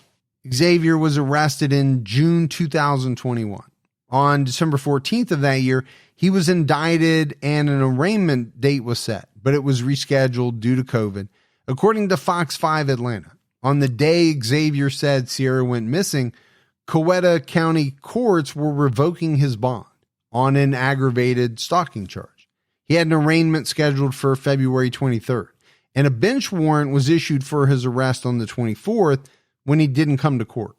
S3: Xavier was arrested in June 2021. On December 14th of that year, he was indicted and an arraignment date was set, but it was rescheduled due to COVID. According to Fox 5 Atlanta, on the day Xavier said Ciera went missing, Coweta County courts were revoking his bond on an aggravated stalking charge. He had an arraignment scheduled for February 23rd, and a bench warrant was issued for his arrest on the 24th when he didn't come to court.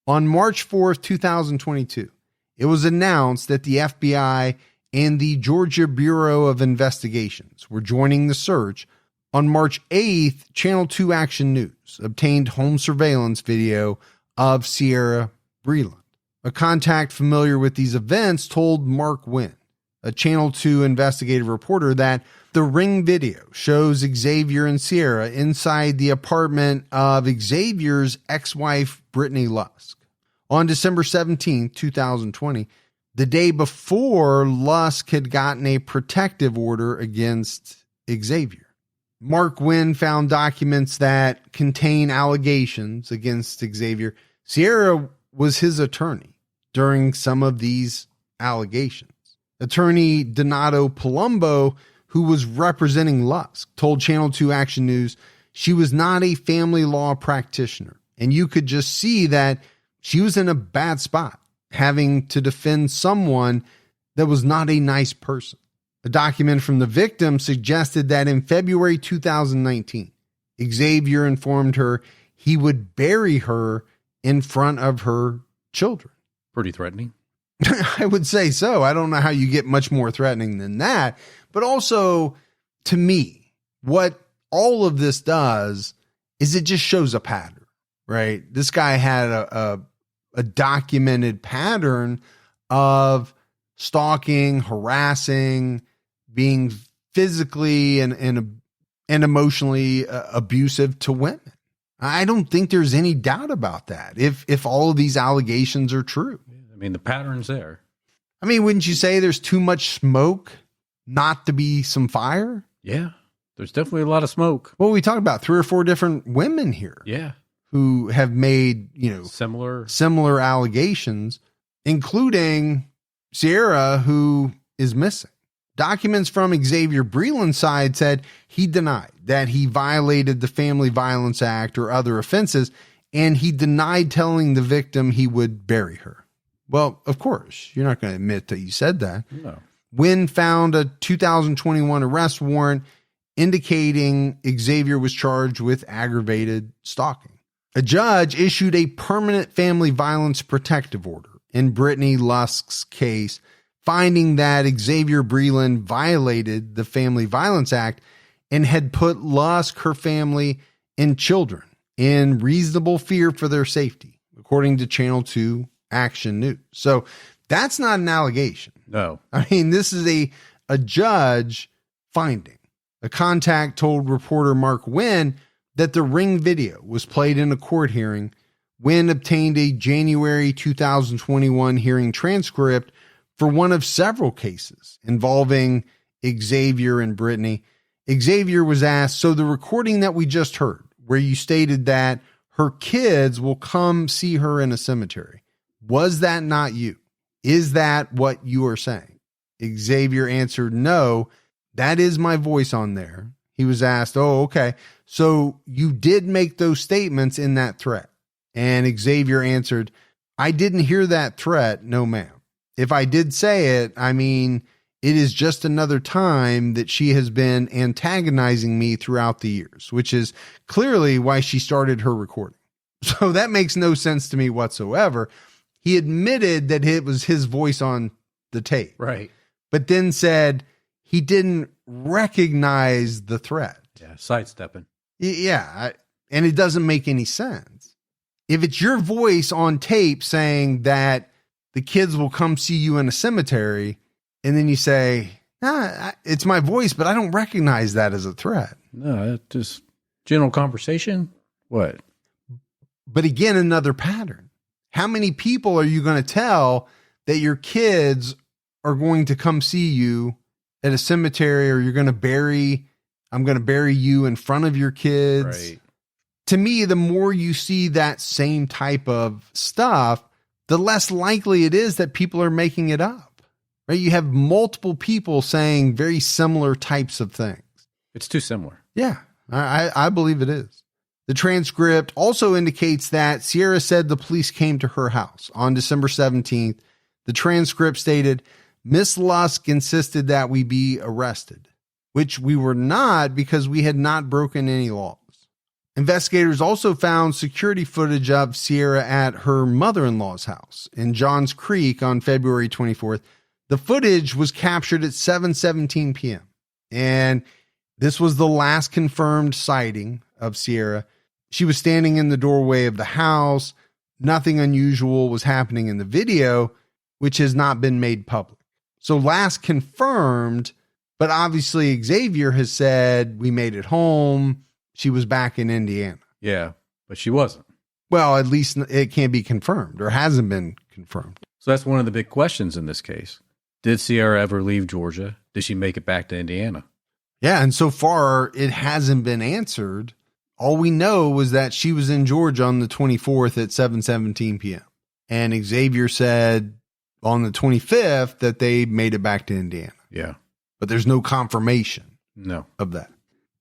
S3: On March 4th, 2022, it was announced that the FBI and the Georgia Bureau of Investigations were joining the search. On March 8th, Channel 2 Action News obtained home surveillance video of Ciera Breland. A contact familiar with these events told Mark Wynn, a Channel 2 investigative reporter, that the Ring video shows Xavier and Ciera inside the apartment of Xavier's ex-wife, Brittany Lusk. On December 17, 2020, the day before Lusk had gotten a protective order against Xavier. Mark Wynn found documents that contain allegations against Xavier. Ciera was his attorney during some of these allegations. Attorney Donato Palumbo, who was representing Lusk, told Channel 2 Action News she was not a family law practitioner, and you could just see that she was in a bad spot, having to defend someone that was not a nice person. A document from the victim suggested that in February 2019, Xavier informed her he would bury her in front of her children.
S4: Pretty threatening.
S3: I would say so. I don't know how you get much more threatening than that. But also, to me, what all of this does is it just shows a pattern, right? This guy had a documented pattern of stalking, harassing, being physically and emotionally abusive to women. I don't think there's any doubt about that. If all of these allegations are true.
S4: I mean, the pattern's there.
S3: I mean, wouldn't you say there's too much smoke not to be some fire?
S4: Yeah, there's definitely a lot of smoke.
S3: Well, we talked about 3 or 4 different women here.
S4: Yeah.
S3: Who have made, similar allegations, including Ciera, who is missing. Documents from Xavier Breland's side said he denied that he violated the Family Violence Act or other offenses, and he denied telling the victim he would bury her. Well, of course, you're not going to admit that you said that.
S4: No.
S3: Wynn found a 2021 arrest warrant indicating Xavier was charged with aggravated stalking. A judge issued a permanent family violence protective order in Brittany Lusk's case, finding that Xavier Breland violated the Family Violence Act and had put Lusk, her family, and children in reasonable fear for their safety, according to Channel 2 Action News. So that's not an allegation.
S4: No.
S3: I mean, this is a judge finding. A contact told reporter Mark Wynn that the Ring video was played in a court hearing. Wynn obtained a January 2021 hearing transcript for one of several cases involving Xavier and Brittany. Xavier was asked, so the recording that we just heard, where you stated that her kids will come see her in a cemetery, was that not you? Is that what you are saying? Xavier answered, no, that is my voice on there. He was asked, oh, okay, so you did make those statements in that threat. And Xavier answered, I didn't hear that threat, no ma'am. If I did say it, I mean, it is just another time that she has been antagonizing me throughout the years, which is clearly why she started her recording. So that makes no sense to me whatsoever. He admitted that it was his voice on the tape.
S4: Right.
S3: But then said he didn't recognize the threat.
S4: Yeah, sidestepping.
S3: Yeah, and it doesn't make any sense. If it's your voice on tape saying that the kids will come see you in a cemetery, and then you say, it's my voice, but I don't recognize that as a threat.
S4: No, it's just general conversation. What?
S3: But again, another pattern. How many people are you going to tell that your kids are going to come see you at a cemetery, or I'm going to bury you in front of your kids?
S4: Right.
S3: To me, the more you see that same type of stuff, the less likely it is that people are making it up, right? You have multiple people saying very similar types of things.
S4: It's too similar.
S3: Yeah, I believe it is. The transcript also indicates that Ciera said the police came to her house on December 17th. The transcript stated, Miss Lusk insisted that we be arrested, which we were not because we had not broken any laws. Investigators also found security footage of Ciera at her mother-in-law's house in Johns Creek on February 24th. The footage was captured at 7:17 p.m. And this was the last confirmed sighting of Ciera. She was standing in the doorway of the house. Nothing unusual was happening in the video, which has not been made public. So last confirmed, but obviously Xavier has said we made it home. She was back in Indiana.
S4: Yeah, but she wasn't.
S3: Well, at least it can't be confirmed or hasn't been confirmed.
S4: So that's one of the big questions in this case. Did Ciera ever leave Georgia? Did she make it back to Indiana?
S3: Yeah, and so far it hasn't been answered. All we know was that she was in Georgia on the 24th at 7:17 p.m. And Xavier said on the 25th that they made it back to Indiana.
S4: Yeah.
S3: But there's no confirmation of that.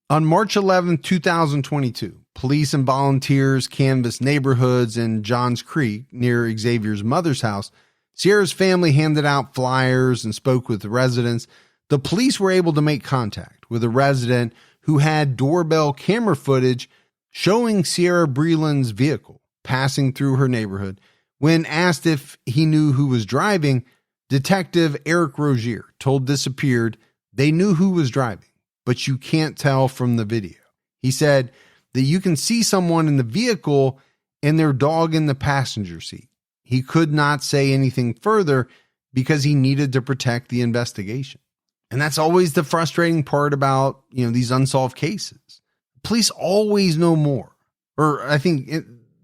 S3: On March 11, 2022, police and volunteers canvassed neighborhoods in Johns Creek near Xavier's mother's house. Ciera's family handed out flyers and spoke with the residents. The police were able to make contact with a resident who had doorbell camera footage showing Ciera Breland's vehicle passing through her neighborhood. When asked if he knew who was driving, Detective Eric Rogier told Disappeared they knew who was driving, but you can't tell from the video. He said that you can see someone in the vehicle and their dog in the passenger seat. He could not say anything further because he needed to protect the investigation. And that's always the frustrating part about, these unsolved cases. Police always know more, or I think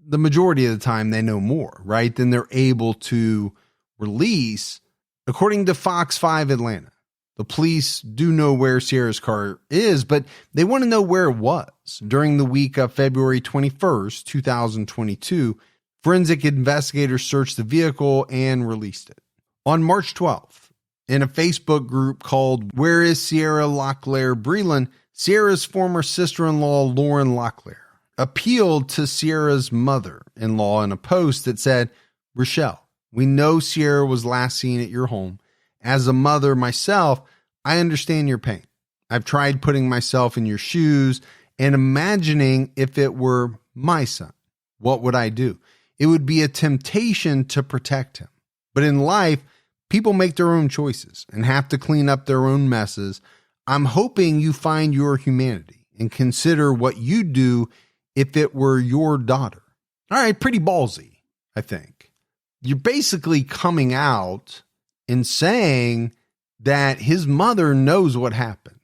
S3: the majority of the time they know more, right, than they're able to release. According to Fox 5 Atlanta, the police do know where Ciera's car is, but they want to know where it was. During the week of February 21st, 2022, forensic investigators searched the vehicle and released it. On March 12th, In a Facebook group called Where is Ciera Breland, Ciera's former sister-in-law, Lauren Locklear, appealed to Ciera's mother-in-law in a post that said, Rochelle, we know Ciera was last seen at your home. As a mother myself, I understand your pain. I've tried putting myself in your shoes and imagining if it were my son, what would I do? It would be a temptation to protect him. But in life, people make their own choices and have to clean up their own messes. I'm hoping you find your humanity and consider what you'd do if it were your daughter. All right, pretty ballsy, I think. You're basically coming out and saying that his mother knows what happened,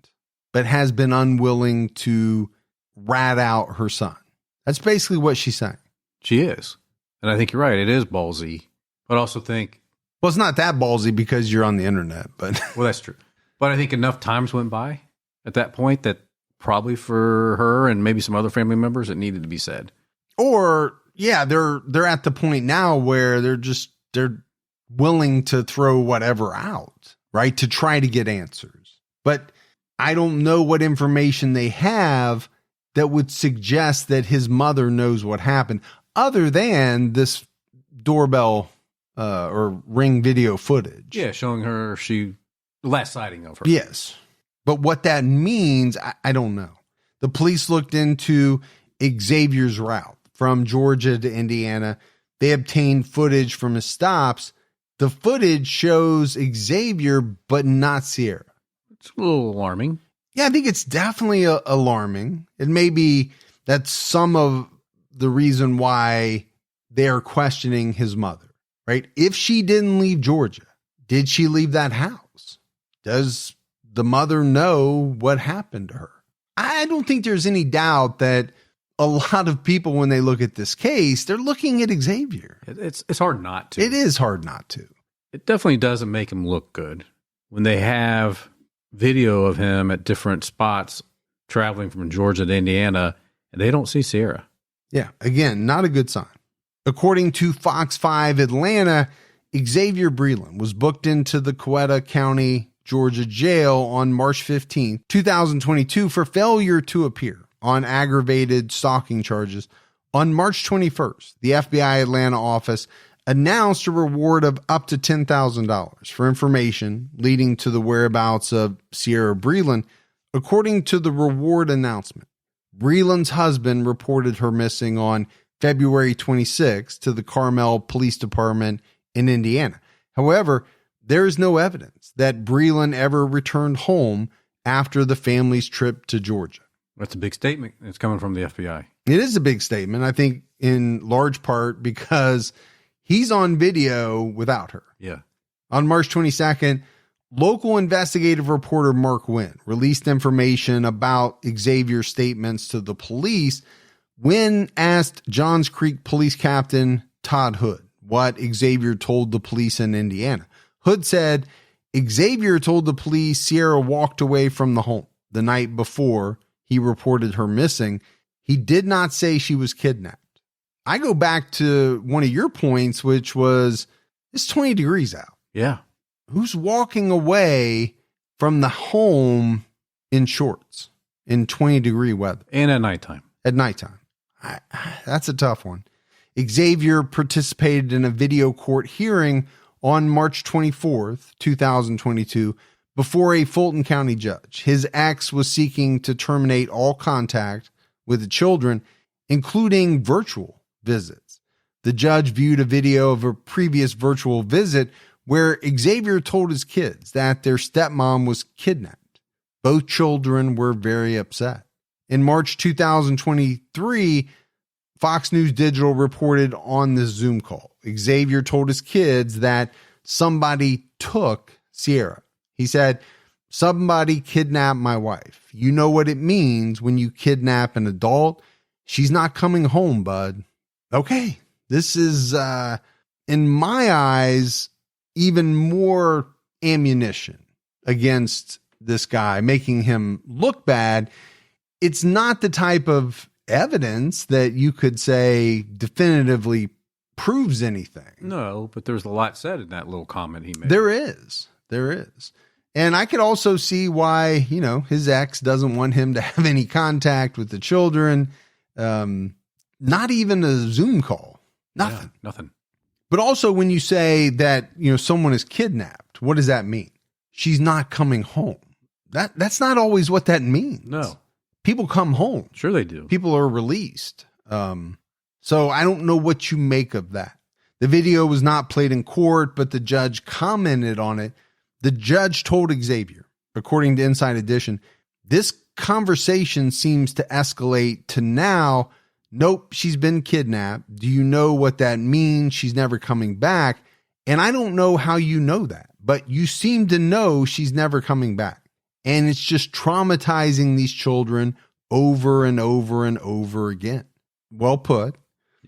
S3: but has been unwilling to rat out her son. That's basically what she's saying.
S4: She is. And I think you're right. It is ballsy. But I also think...
S3: Well, it's not that ballsy because you're on the internet, but...
S4: Well, that's true. But I think enough times went by at that point that probably for her and maybe some other family members, it needed to be said.
S3: Or, yeah, they're at the point now where they're willing to throw whatever out, right? To try to get answers. But I don't know what information they have that would suggest that his mother knows what happened, other than this doorbell or Ring video footage.
S4: Yeah, showing her the last sighting of her.
S3: Yes. But what that means, I don't know. The police looked into Xavier's route from Georgia to Indiana. They obtained footage from his stops. The footage shows Xavier, but not Ciera.
S4: It's a little alarming.
S3: Yeah, I think it's definitely alarming. It may be that's some of the reason why they're questioning his mother, right? If she didn't leave Georgia, did she leave that house? Does the mother know what happened to her? I don't think there's any doubt that a lot of people, when they look at this case, they're looking at Xavier.
S4: It's hard not to.
S3: It is hard not to.
S4: It definitely doesn't make him look good when they have video of him at different spots traveling from Georgia to Indiana and they don't see Ciera.
S3: Yeah, again, not a good sign. According to Fox 5 Atlanta, Xavier Breland was booked into the Coweta County, Georgia jail on March 15, 2022 for failure to appear on aggravated stalking charges. On March 21st, the FBI Atlanta office announced a reward of up to $10,000 for information leading to the whereabouts of Ciera Breland. According to the reward announcement, Breland's husband reported her missing on February 26 to the Carmel Police Department in Indiana. However, there is no evidence that Breland ever returned home after the family's trip to Georgia.
S4: That's a big statement. It's coming from the FBI.
S3: It is a big statement, I think, in large part because he's on video without her.
S4: Yeah.
S3: On March 22nd, local investigative reporter Mark Wynn released information about Xavier's statements to the police. Wynn asked Johns Creek Police Captain Todd Hood what Xavier told the police in Indiana. Hood said Xavier told the police Ciera walked away from the home the night before he reported her missing. He did not say she was kidnapped. I go back to one of your points, which was it's 20 degrees out.
S4: Yeah.
S3: Who's walking away from the home in shorts in 20-degree weather?
S4: And at nighttime.
S3: At nighttime. That's a tough one. Xavier participated in a video court hearing on March 24th, 2022, before a Fulton County judge. His ex was seeking to terminate all contact with the children, including virtual visits. The judge viewed a video of a previous virtual visit where Xavier told his kids that their stepmom was kidnapped. Both children were very upset. In March 2023, Fox News Digital reported on this Zoom call, Xavier told his kids that somebody took Ciera. He said, somebody kidnapped my wife. You know what it means when you kidnap an adult. She's not coming home, bud. Okay, this is, in my eyes, even more ammunition against this guy, making him look bad. It's not the type of evidence that you could say definitively proves anything.
S4: No, but there's a lot said in that little comment he made.
S3: There is. there is. And I could also see why, his ex doesn't want him to have any contact with the children. Not even a Zoom call. Nothing.
S4: Yeah, nothing.
S3: But also when you say that, someone is kidnapped, what does that mean? She's not coming home. That's not always what that means.
S4: No.
S3: People come home.
S4: Sure they do.
S3: People are released. So I don't know what you make of that. The video was not played in court, but the judge commented on it. The judge told Xavier, according to Inside Edition, this conversation seems to escalate to now, nope, she's been kidnapped. Do you know what that means? She's never coming back. And I don't know how you know that, but you seem to know she's never coming back. And it's just traumatizing these children over and over and over again. Well put.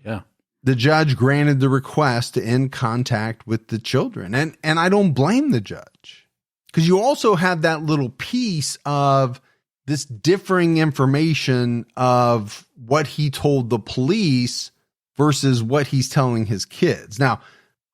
S4: Yeah.
S3: The judge granted the request to end contact with the children. And I don't blame the judge, because you also have that little piece of this differing information of what he told the police versus what he's telling his kids. Now,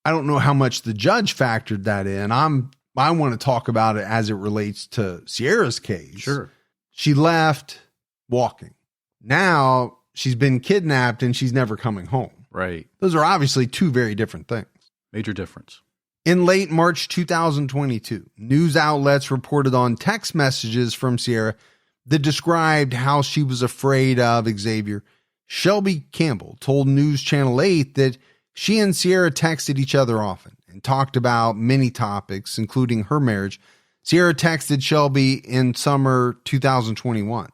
S3: I don't know how much the judge factored that in. I want to talk about it as it relates to Ciera's case.
S4: Sure.
S3: She left walking. Now she's been kidnapped and she's never coming home.
S4: Right.
S3: Those are obviously two very different things.
S4: Major difference.
S3: In late March 2022, news outlets reported on text messages from Ciera that described how she was afraid of Xavier. Shelby Campbell told News Channel 8 that she and Ciera texted each other often and talked about many topics, including her marriage. Ciera texted Shelby in summer 2021,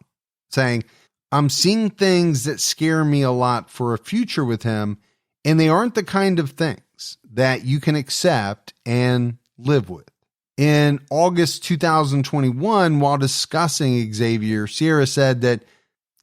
S3: saying, I'm seeing things that scare me a lot for a future with him, and they aren't the kind of things that you can accept and live with. In August 2021, while discussing Xavier, Ciera said that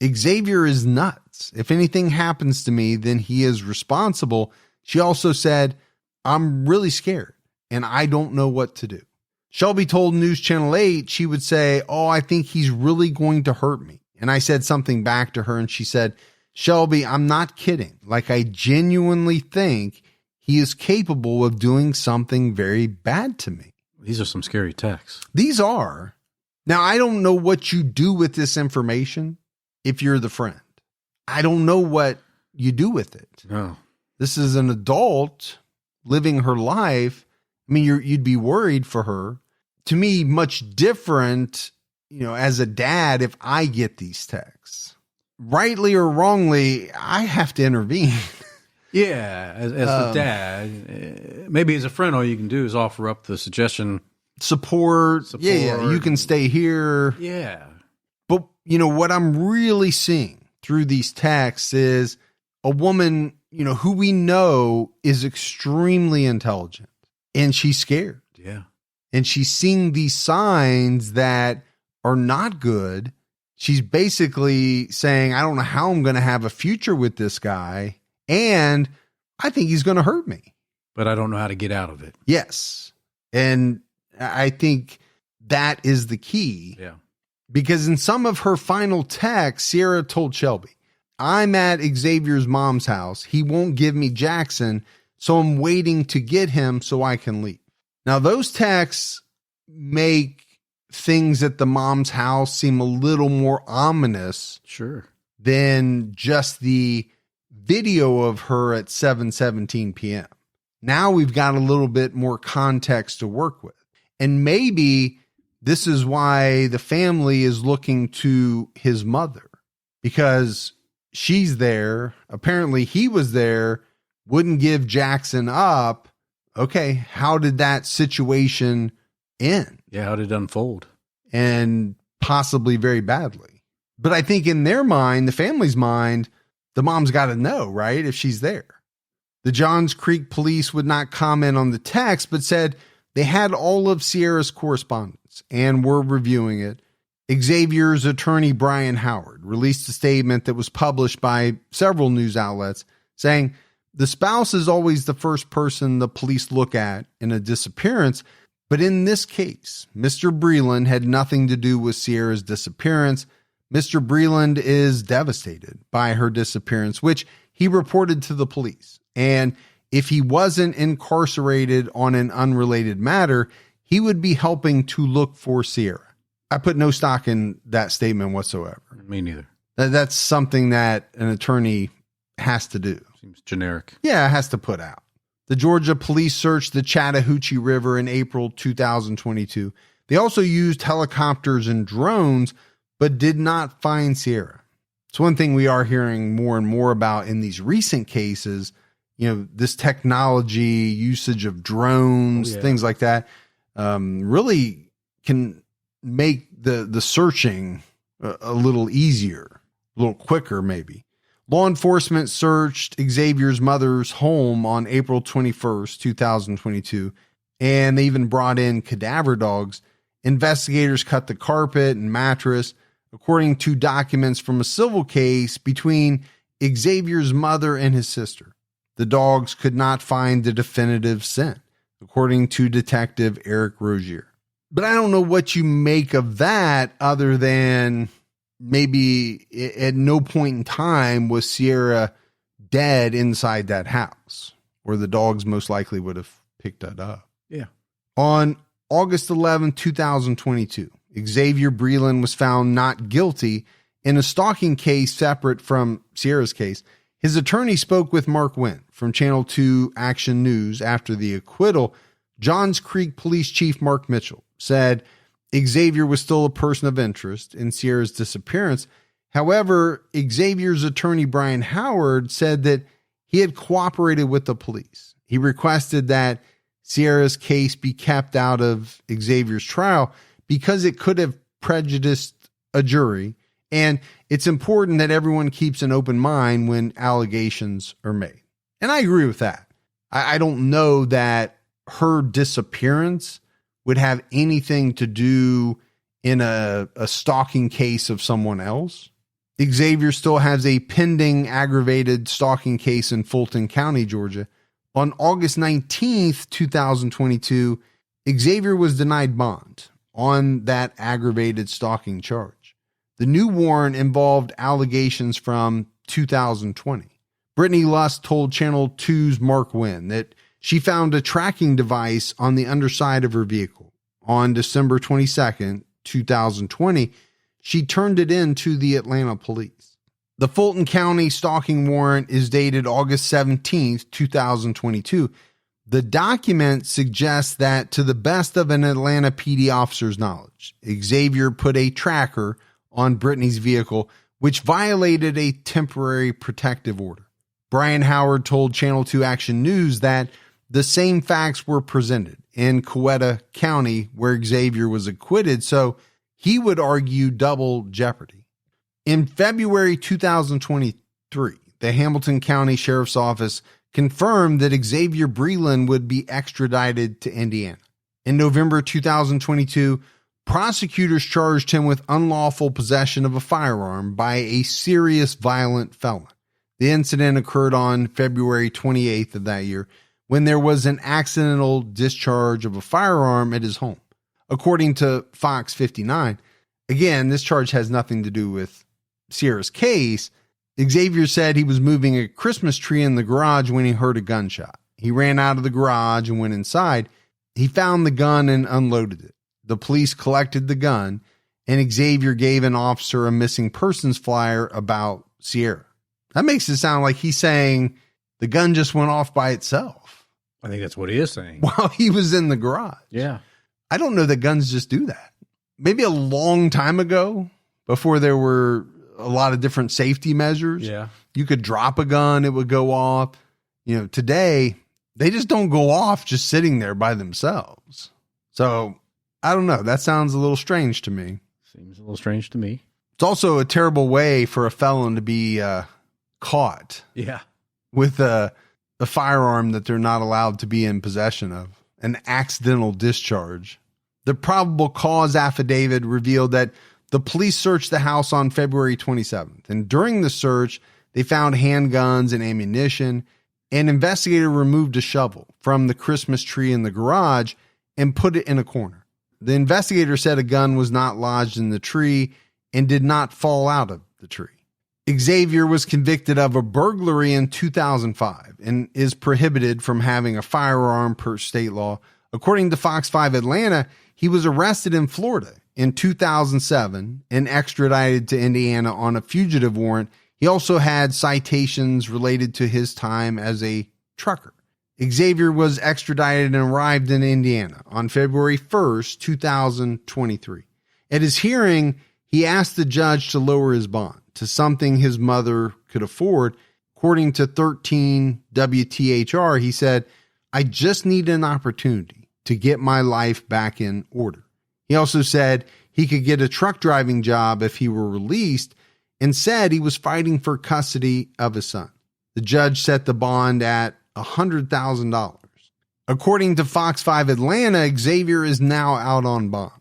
S3: Xavier is nuts. If anything happens to me, then he is responsible. She also said, I'm really scared and I don't know what to do. Shelby told News Channel 8 she would say, I think he's really going to hurt me. And I said something back to her and she said, Shelby, I'm not kidding. Like, I genuinely think he is capable of doing something very bad to me.
S4: These are some scary texts.
S3: These are. Now, I don't know what you do with this information if you're the friend. I don't know what you do with it.
S4: No.
S3: This is an adult living her life. I mean, you'd be worried for her. To me, much different, as a dad, if I get these texts. Rightly or wrongly, I have to intervene.
S4: Yeah, as a dad, maybe as a friend, all you can do is offer up the suggestion. Support.
S3: Yeah, you can stay here.
S4: Yeah.
S3: But, what I'm really seeing through these texts is a woman, who we know is extremely intelligent, and she's scared.
S4: Yeah.
S3: And she's seeing these signs that are not good. She's basically saying, I don't know how I'm going to have a future with this guy, and I think he's going to hurt me.
S4: But I don't know how to get out of it.
S3: Yes. And I think that is the key.
S4: Yeah.
S3: Because in some of her final texts, Ciera told Shelby, I'm at Xavier's mom's house. He won't give me Jackson, so I'm waiting to get him so I can leave. Now, those texts make things at the mom's house seem a little more ominous.
S4: Sure.
S3: Than just the video of her at 7:17 p.m. Now we've got a little bit more context to work with. And maybe this is why the family is looking to his mother, because she's there. Apparently he was there, wouldn't give Jackson up. Okay, how did that situation end?
S4: Yeah, how did it unfold?
S3: And possibly very badly. But I think in their mind, the family's mind, the mom's got to know, right, if she's there. The Johns Creek police would not comment on the text, but said they had all of Ciera's correspondence and were reviewing it. Xavier's attorney, Brian Howard, released a statement that was published by several news outlets saying the spouse is always the first person the police look at in a disappearance. But in this case, Mr. Breland had nothing to do with Ciera's disappearance. Mr. Breland is devastated by her disappearance, which he reported to the police. And if he wasn't incarcerated on an unrelated matter, he would be helping to look for Ciera. I put no stock in that statement whatsoever.
S4: Me neither.
S3: That's something that an attorney has to do.
S4: Seems generic.
S3: Yeah, it has to put out. The Georgia police searched the Chattahoochee River in April 2022. They also used helicopters and drones, but did not find Ciera. It's one thing we are hearing more and more about in these recent cases, this technology, usage of drones, things like that, really can make the searching a little easier, a little quicker maybe. Law enforcement searched Xavier's mother's home on April 21st, 2022, and they even brought in cadaver dogs. Investigators cut the carpet and mattress, according to documents from a civil case between Xavier's mother and his sister. The dogs could not find the definitive scent, according to Detective Eric Rozier. But I don't know what you make of that other than maybe at no point in time was Ciera dead inside that house, or the dogs most likely would have picked that up.
S4: Yeah.
S3: On August 11, 2022, Xavier Breland was found not guilty in a stalking case separate from Ciera's case. His attorney spoke with Mark Wendt from Channel 2 Action News after the acquittal. Johns Creek Police Chief Mark Mitchell said Xavier was still a person of interest in Ciera's disappearance. However, Xavier's attorney Brian Howard said that he had cooperated with the police. He requested that Ciera's case be kept out of Xavier's trial because it could have prejudiced a jury, and it's important that everyone keeps an open mind when allegations are made. And I agree with that. I don't know that her disappearance would have anything to do in a stalking case of someone else. Xavier still has a pending aggravated stalking case in Fulton County, Georgia. On August 19th, 2022, Xavier was denied bond on that aggravated stalking charge. The new warrant involved allegations from 2020. Brittany Lust told Channel 2's Mark Wendt that she found a tracking device on the underside of her vehicle. On December 22nd, 2020, she turned it in to the Atlanta police. The Fulton County stalking warrant is dated August 17th, 2022. The document suggests that, to the best of an Atlanta PD officer's knowledge, Xavier put a tracker on Brittany's vehicle, which violated a temporary protective order. Brian Howard told Channel 2 Action News that the same facts were presented in Coweta County, where Xavier was acquitted, so he would argue double jeopardy. In February 2023, the Hamilton County Sheriff's Office confirmed that Xavier Breland would be extradited to Indiana. In November 2022, prosecutors charged him with unlawful possession of a firearm by a serious violent felon. The incident occurred on February 28th of that year, when there was an accidental discharge of a firearm at his home. According to Fox 59, again, this charge has nothing to do with Ciera's case. Xavier said he was moving a Christmas tree in the garage when he heard a gunshot. He ran out of the garage and went inside. He found the gun and unloaded it. The police collected the gun, and Xavier gave an officer a missing persons flyer about Ciera. That makes it sound like he's saying the gun just went off by itself.
S4: I think that's what he is saying.
S3: While he was in the garage.
S4: Yeah.
S3: I don't know that guns just do that. Maybe a long time ago, before there were a lot of different safety measures.
S4: Yeah.
S3: You could drop a gun, it would go off. Today, they just don't go off just sitting there by themselves. So, I don't know. That sounds a little strange to me.
S4: Seems a little strange to me.
S3: It's also a terrible way for a felon to be caught.
S4: Yeah.
S3: With a firearm that they're not allowed to be in possession of. An accidental discharge. The probable cause affidavit revealed that the police searched the house on February 27th, and during the search, they found handguns and ammunition. An investigator removed a shovel from the Christmas tree in the garage and put it in a corner. The investigator said a gun was not lodged in the tree and did not fall out of the tree. Xavier was convicted of a burglary in 2005 and is prohibited from having a firearm per state law. According to Fox 5 Atlanta, he was arrested in Florida in 2007 and extradited to Indiana on a fugitive warrant. He also had citations related to his time as a trucker. Xavier was extradited and arrived in Indiana on February 1st, 2023. At his hearing, he asked the judge to lower his bond to something his mother could afford. According to 13 WTHR, he said, "I just need an opportunity to get my life back in order." He also said he could get a truck driving job if he were released, and said he was fighting for custody of his son. The judge set the bond at $100,000. According to Fox 5 Atlanta, Xavier is now out on bond.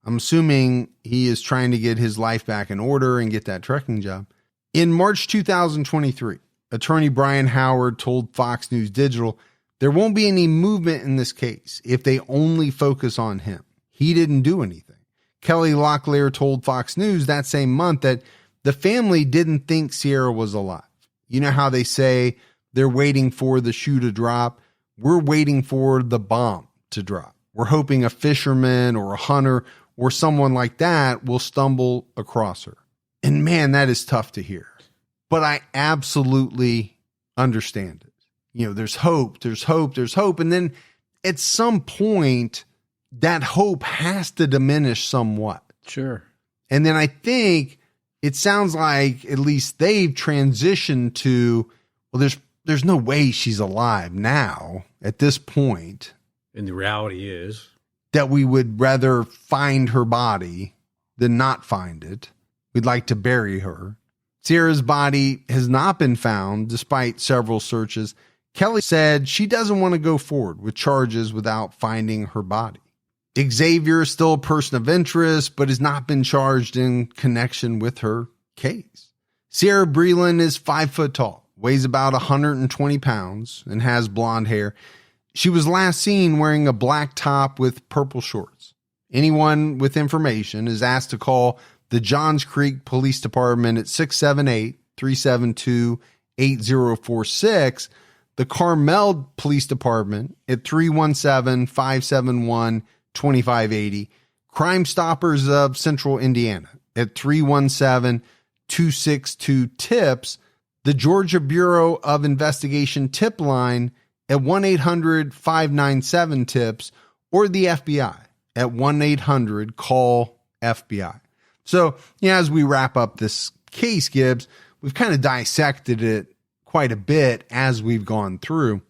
S3: I'm assuming he is trying to get his life back in order and get that trucking job. In March 2023, attorney Brian Howard told Fox News Digital there won't be any movement in this case if they only focus on him. He didn't do anything. Kelly Locklear told Fox News that same month that the family didn't think Ciera was alive. You know how they say they're waiting for the shoe to drop? We're waiting for the bomb to drop. We're hoping a fisherman or a hunter or someone like that will stumble across her. And man, that is tough to hear. But I absolutely understand it. You know, there's hope, there's hope, there's hope. And then at some point, that hope has to diminish somewhat.
S4: Sure.
S3: And then I think it sounds like at least they've transitioned to, well, there's no way she's alive now at this point.
S4: And the reality is
S3: that we would rather find her body than not find it. We'd like to bury her. Ciera's body has not been found despite several searches. Kelly said she doesn't want to go forward with charges without finding her body. Xavier is still a person of interest, but has not been charged in connection with her case. Ciera Breland is 5 foot tall, weighs about 120 pounds, and has blonde hair. She was last seen wearing a black top with purple shorts. Anyone with information is asked to call the Johns Creek Police Department at 678-372-8046, the Carmel Police Department at 317-571-2580, Crime Stoppers of Central Indiana at 317-262-TIPS, the Georgia Bureau of Investigation tip line at 1-800-597-TIPS, or the FBI at 1-800-CALL-FBI. So, as we wrap up this case, Gibbs, we've kind of dissected it quite a bit as we've gone through.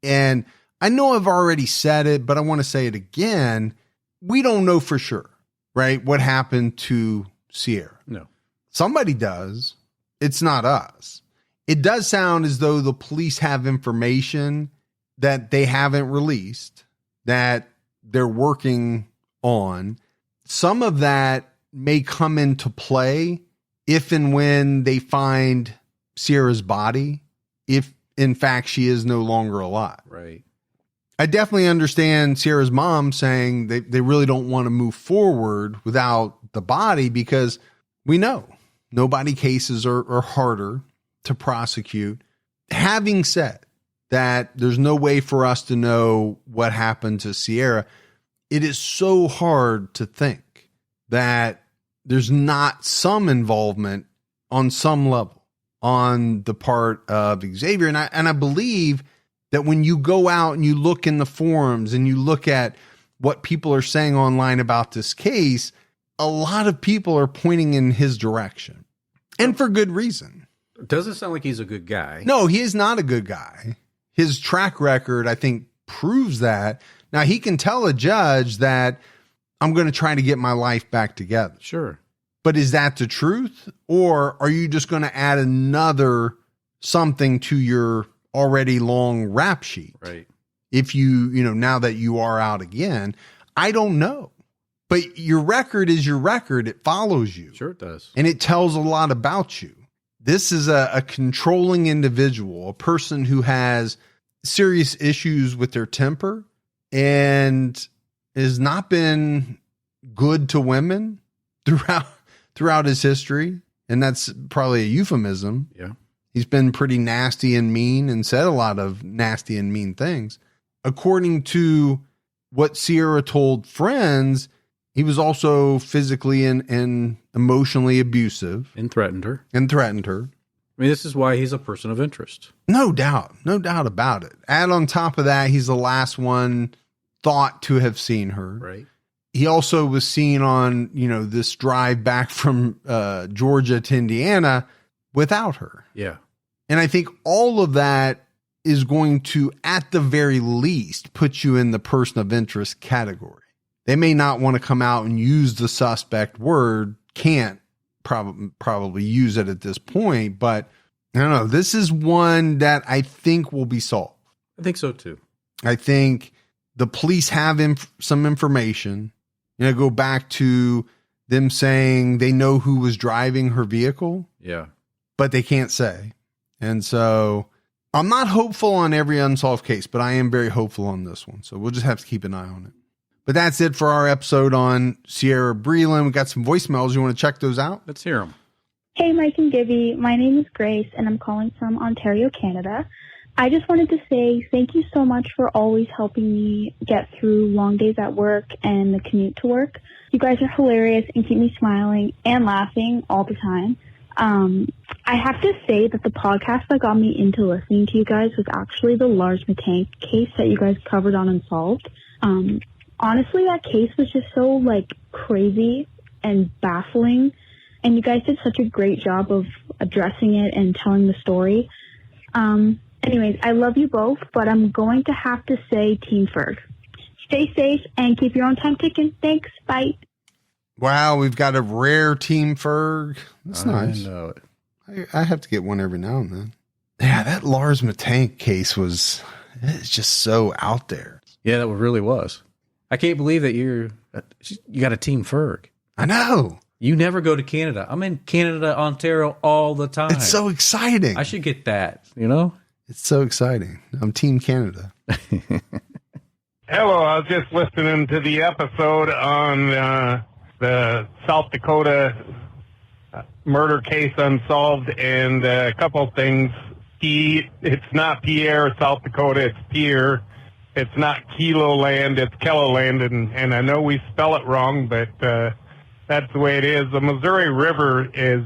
S3: And I know I've already said it, but I want to say it again. We don't know for sure, right, what happened to Ciera.
S4: No.
S3: Somebody does. It's not us. It does sound as though the police have information that they haven't released, that they're working on. Some of that may come into play if and when they find Ciera's body, if in fact she is no longer alive.
S4: Right.
S3: I definitely understand Ciera's mom saying they really don't want to move forward without the body, because we know nobody cases are harder to prosecute. Having said that, there's no way for us to know what happened to Ciera. It is so hard to think that there's not some involvement on some level on the part of Xavier. And I believe that when you go out and you look in the forums and you look at what people are saying online about this case, a lot of people are pointing in his direction, and for good reason.
S4: Doesn't sound like he's a good guy.
S3: No, he is not a good guy. His track record, I think, proves that. Now, he can tell a judge that I'm going to try to get my life back together.
S4: Sure.
S3: But is that the truth? Or are you just going to add another something to your already long rap sheet?
S4: Right.
S3: If now that you are out again, I don't know. But your record is your record. It follows you.
S4: Sure it does.
S3: And it tells a lot about you. This is a controlling individual, a person who has serious issues with their temper and has not been good to women throughout his history. And that's probably a euphemism.
S4: Yeah.
S3: He's been pretty nasty and mean and said a lot of nasty and mean things. According to what Ciera told friends, he was also physically and emotionally abusive.
S4: And threatened her. I mean, this is why he's a person of interest.
S3: No doubt about it. Add on top of that, he's the last one thought to have seen her.
S4: Right.
S3: He also was seen on, this drive back from Georgia to Indiana without her.
S4: Yeah.
S3: And I think all of that is going to, at the very least, put you in the person of interest category. They may not want to come out and use the suspect word, can't probably use it at this point, but I don't know. This is one that I think will be solved.
S4: I think so too.
S3: I think the police have some information. Go back to them saying they know who was driving her vehicle.
S4: Yeah.
S3: But they can't say. And so I'm not hopeful on every unsolved case, but I am very hopeful on this one. So we'll just have to keep an eye on it. But that's it for our episode on Ciera Breland. We got some voicemails. You want to check those out?
S4: Let's hear them.
S5: Hey, Mike and Gibby. My name is Grace, and I'm calling from Ontario, Canada. I just wanted to say thank you so much for always helping me get through long days at work and the commute to work. You guys are hilarious and keep me smiling and laughing all the time. I have to say that the podcast that got me into listening to you guys was actually the Lars Matank case that you guys covered on Unsolved. Honestly, that case was just so, crazy and baffling, and you guys did such a great job of addressing it and telling the story. Anyways, I love you both, but I'm going to have to say Team Ferg. Stay safe and keep your own time ticking. Thanks. Bye.
S3: Wow, we've got a rare Team Ferg. That's nice.
S4: I know it.
S3: I have to get one every now and then. Yeah, that Lars Matank case it's just so out there.
S4: Yeah, that really was. I can't believe that you got a Team Ferg.
S3: I know.
S4: You never go to Canada. I'm in Canada, Ontario all the time.
S3: It's so exciting.
S4: I should get that,
S3: It's so exciting. I'm Team Canada.
S6: Hello, I was just listening to the episode on the South Dakota murder case unsolved, and a couple of things. It's not Pierre, South Dakota, it's Pierre. It's not Kilo land, it's Kello land, and I know we spell it wrong, but that's the way it is. The Missouri River is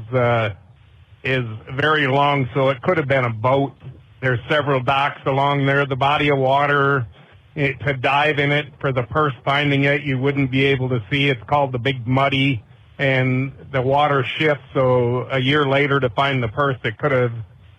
S6: very long, so it could have been a boat. There's several docks along there. The body of water, to dive in it for the purse finding it, you wouldn't be able to see. It's called the Big Muddy, and the water shifts, so a year later to find the purse, it could have,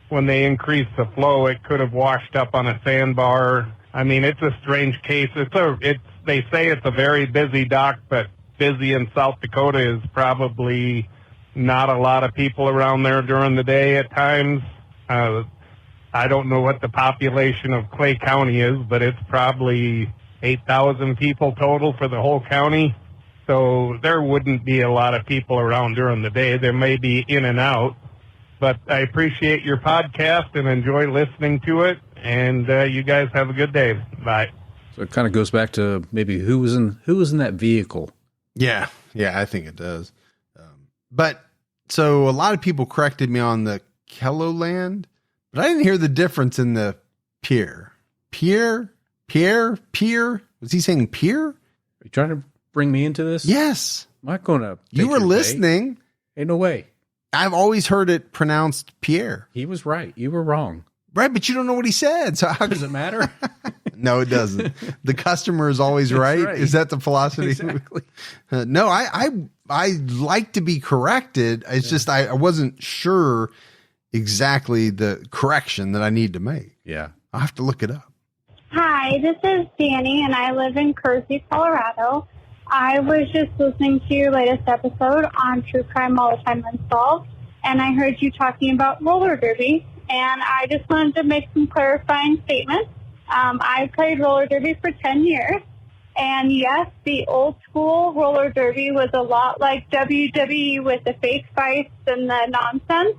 S6: when they increased the flow, it could have washed up on a sandbar. I mean, it's a strange case. They say it's a very busy dock, but busy in South Dakota is probably not a lot of people around there during the day at times. I don't know what the population of Clay County is, but it's probably 8,000 people total for the whole county. So there wouldn't be a lot of people around during the day. There may be in and out. But I appreciate your podcast and enjoy listening to it. And you guys have a good day. Bye.
S4: So it kind of goes back to maybe who was in that vehicle.
S3: Yeah, I think it does. But so a lot of people corrected me on the Kello land, but I didn't hear the difference in the Pierre. Pierre? Was he saying Pierre?
S4: Are you trying to bring me into this?
S3: Yes.
S4: I'm not going to.
S3: You were listening.
S4: Ain't no way.
S3: I've always heard it pronounced Pierre.
S4: He was right. You were wrong.
S3: Right, but you don't know what he said. So how
S4: does it matter?
S3: No, it doesn't. The customer is always right. Is that the philosophy?
S4: Exactly.
S3: No, I like to be corrected. It's just I wasn't sure exactly the correction that I need to make.
S4: Yeah.
S3: I'll have to look it up.
S7: Hi, this is Danny, and I live in Kersey, Colorado. I was just listening to your latest episode on True Crime All the Time Unsolved, and I heard you talking about roller derby, and I just wanted to make some clarifying statements. I played roller derby for 10 years, and yes, the old school roller derby was a lot like WWE with the fake fights and the nonsense,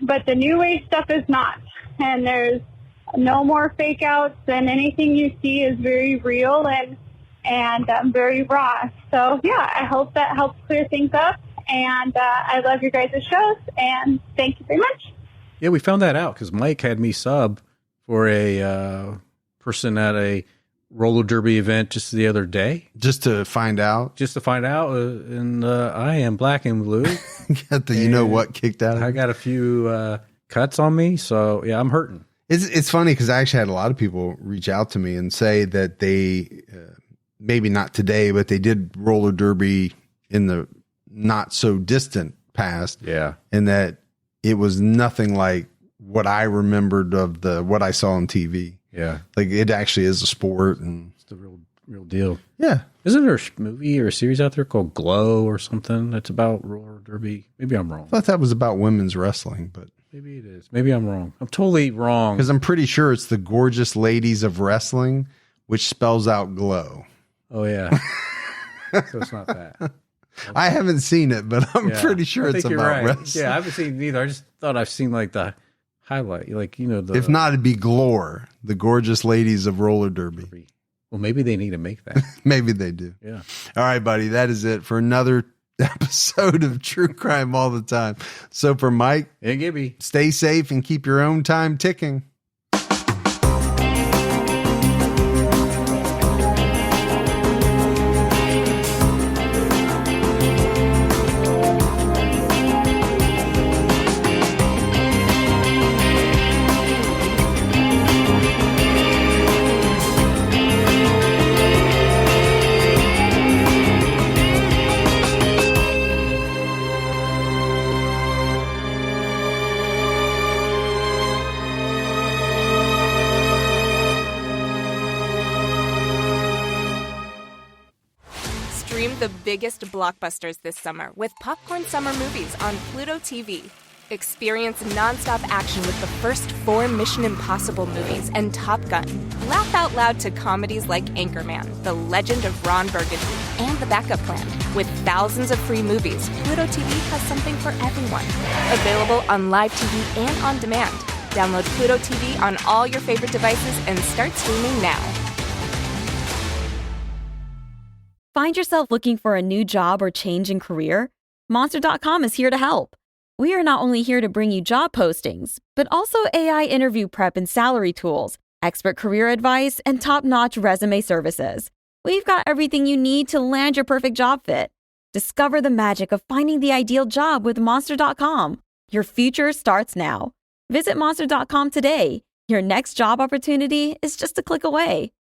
S7: but the new age stuff is not, and there's no more fake outs, and anything you see is very real and very raw. So, yeah, I hope that helps clear things up. And I love your guys' shows, and thank you very much.
S4: Yeah, we found that out because Mike had me sub for a person at roller derby event just the other day.
S3: Just to find out?
S4: And I am black and blue.
S3: Got the you-know-what kicked out of me.
S4: I got a few cuts on me, so yeah, I'm hurting.
S3: It's funny because I actually had a lot of people reach out to me and say that they, maybe not today, but they did roller derby in the not so distant past.
S4: Yeah.
S3: And that it was nothing like what I remembered of what I saw on TV.
S4: Yeah.
S3: Like it actually is a sport and
S4: it's the real deal.
S3: Yeah.
S4: Isn't there a movie or a series out there called Glow or something that's about roller derby? Maybe I'm wrong.
S3: I thought that was about women's wrestling, but
S4: maybe it is. Maybe I'm wrong. I'm totally wrong.
S3: Because I'm pretty sure it's the Gorgeous Ladies of Wrestling, which spells out glow.
S4: Oh, yeah. So it's not that.
S3: I haven't seen it, but I'm pretty sure it's about wrestling.
S4: Yeah, I haven't seen it either. I just thought I've seen like the highlight, like,
S3: if not, it'd be Glore, the Gorgeous Ladies of Roller Derby.
S4: Well, maybe they need to make that.
S3: Maybe they do.
S4: Yeah.
S3: All right, buddy. That is it for another episode of True Crime All the Time. So for Mike
S4: and Gibby,
S3: stay safe and keep your own time ticking.
S8: The biggest blockbusters this summer with Popcorn Summer Movies on Pluto TV. Experience nonstop action with the first 4 Mission Impossible movies and Top Gun. Laugh out loud to comedies like Anchorman, The Legend of Ron Burgundy, and The Backup Plan. With thousands of free movies, Pluto TV has something for everyone. Available on live TV and on demand. Download Pluto TV on all your favorite devices and start streaming now.
S9: Find yourself looking for a new job or change in career? Monster.com is here to help. We are not only here to bring you job postings, but also AI interview prep and salary tools, expert career advice, and top-notch resume services. We've got everything you need to land your perfect job fit. Discover the magic of finding the ideal job with Monster.com. Your future starts now. Visit Monster.com today. Your next job opportunity is just a click away.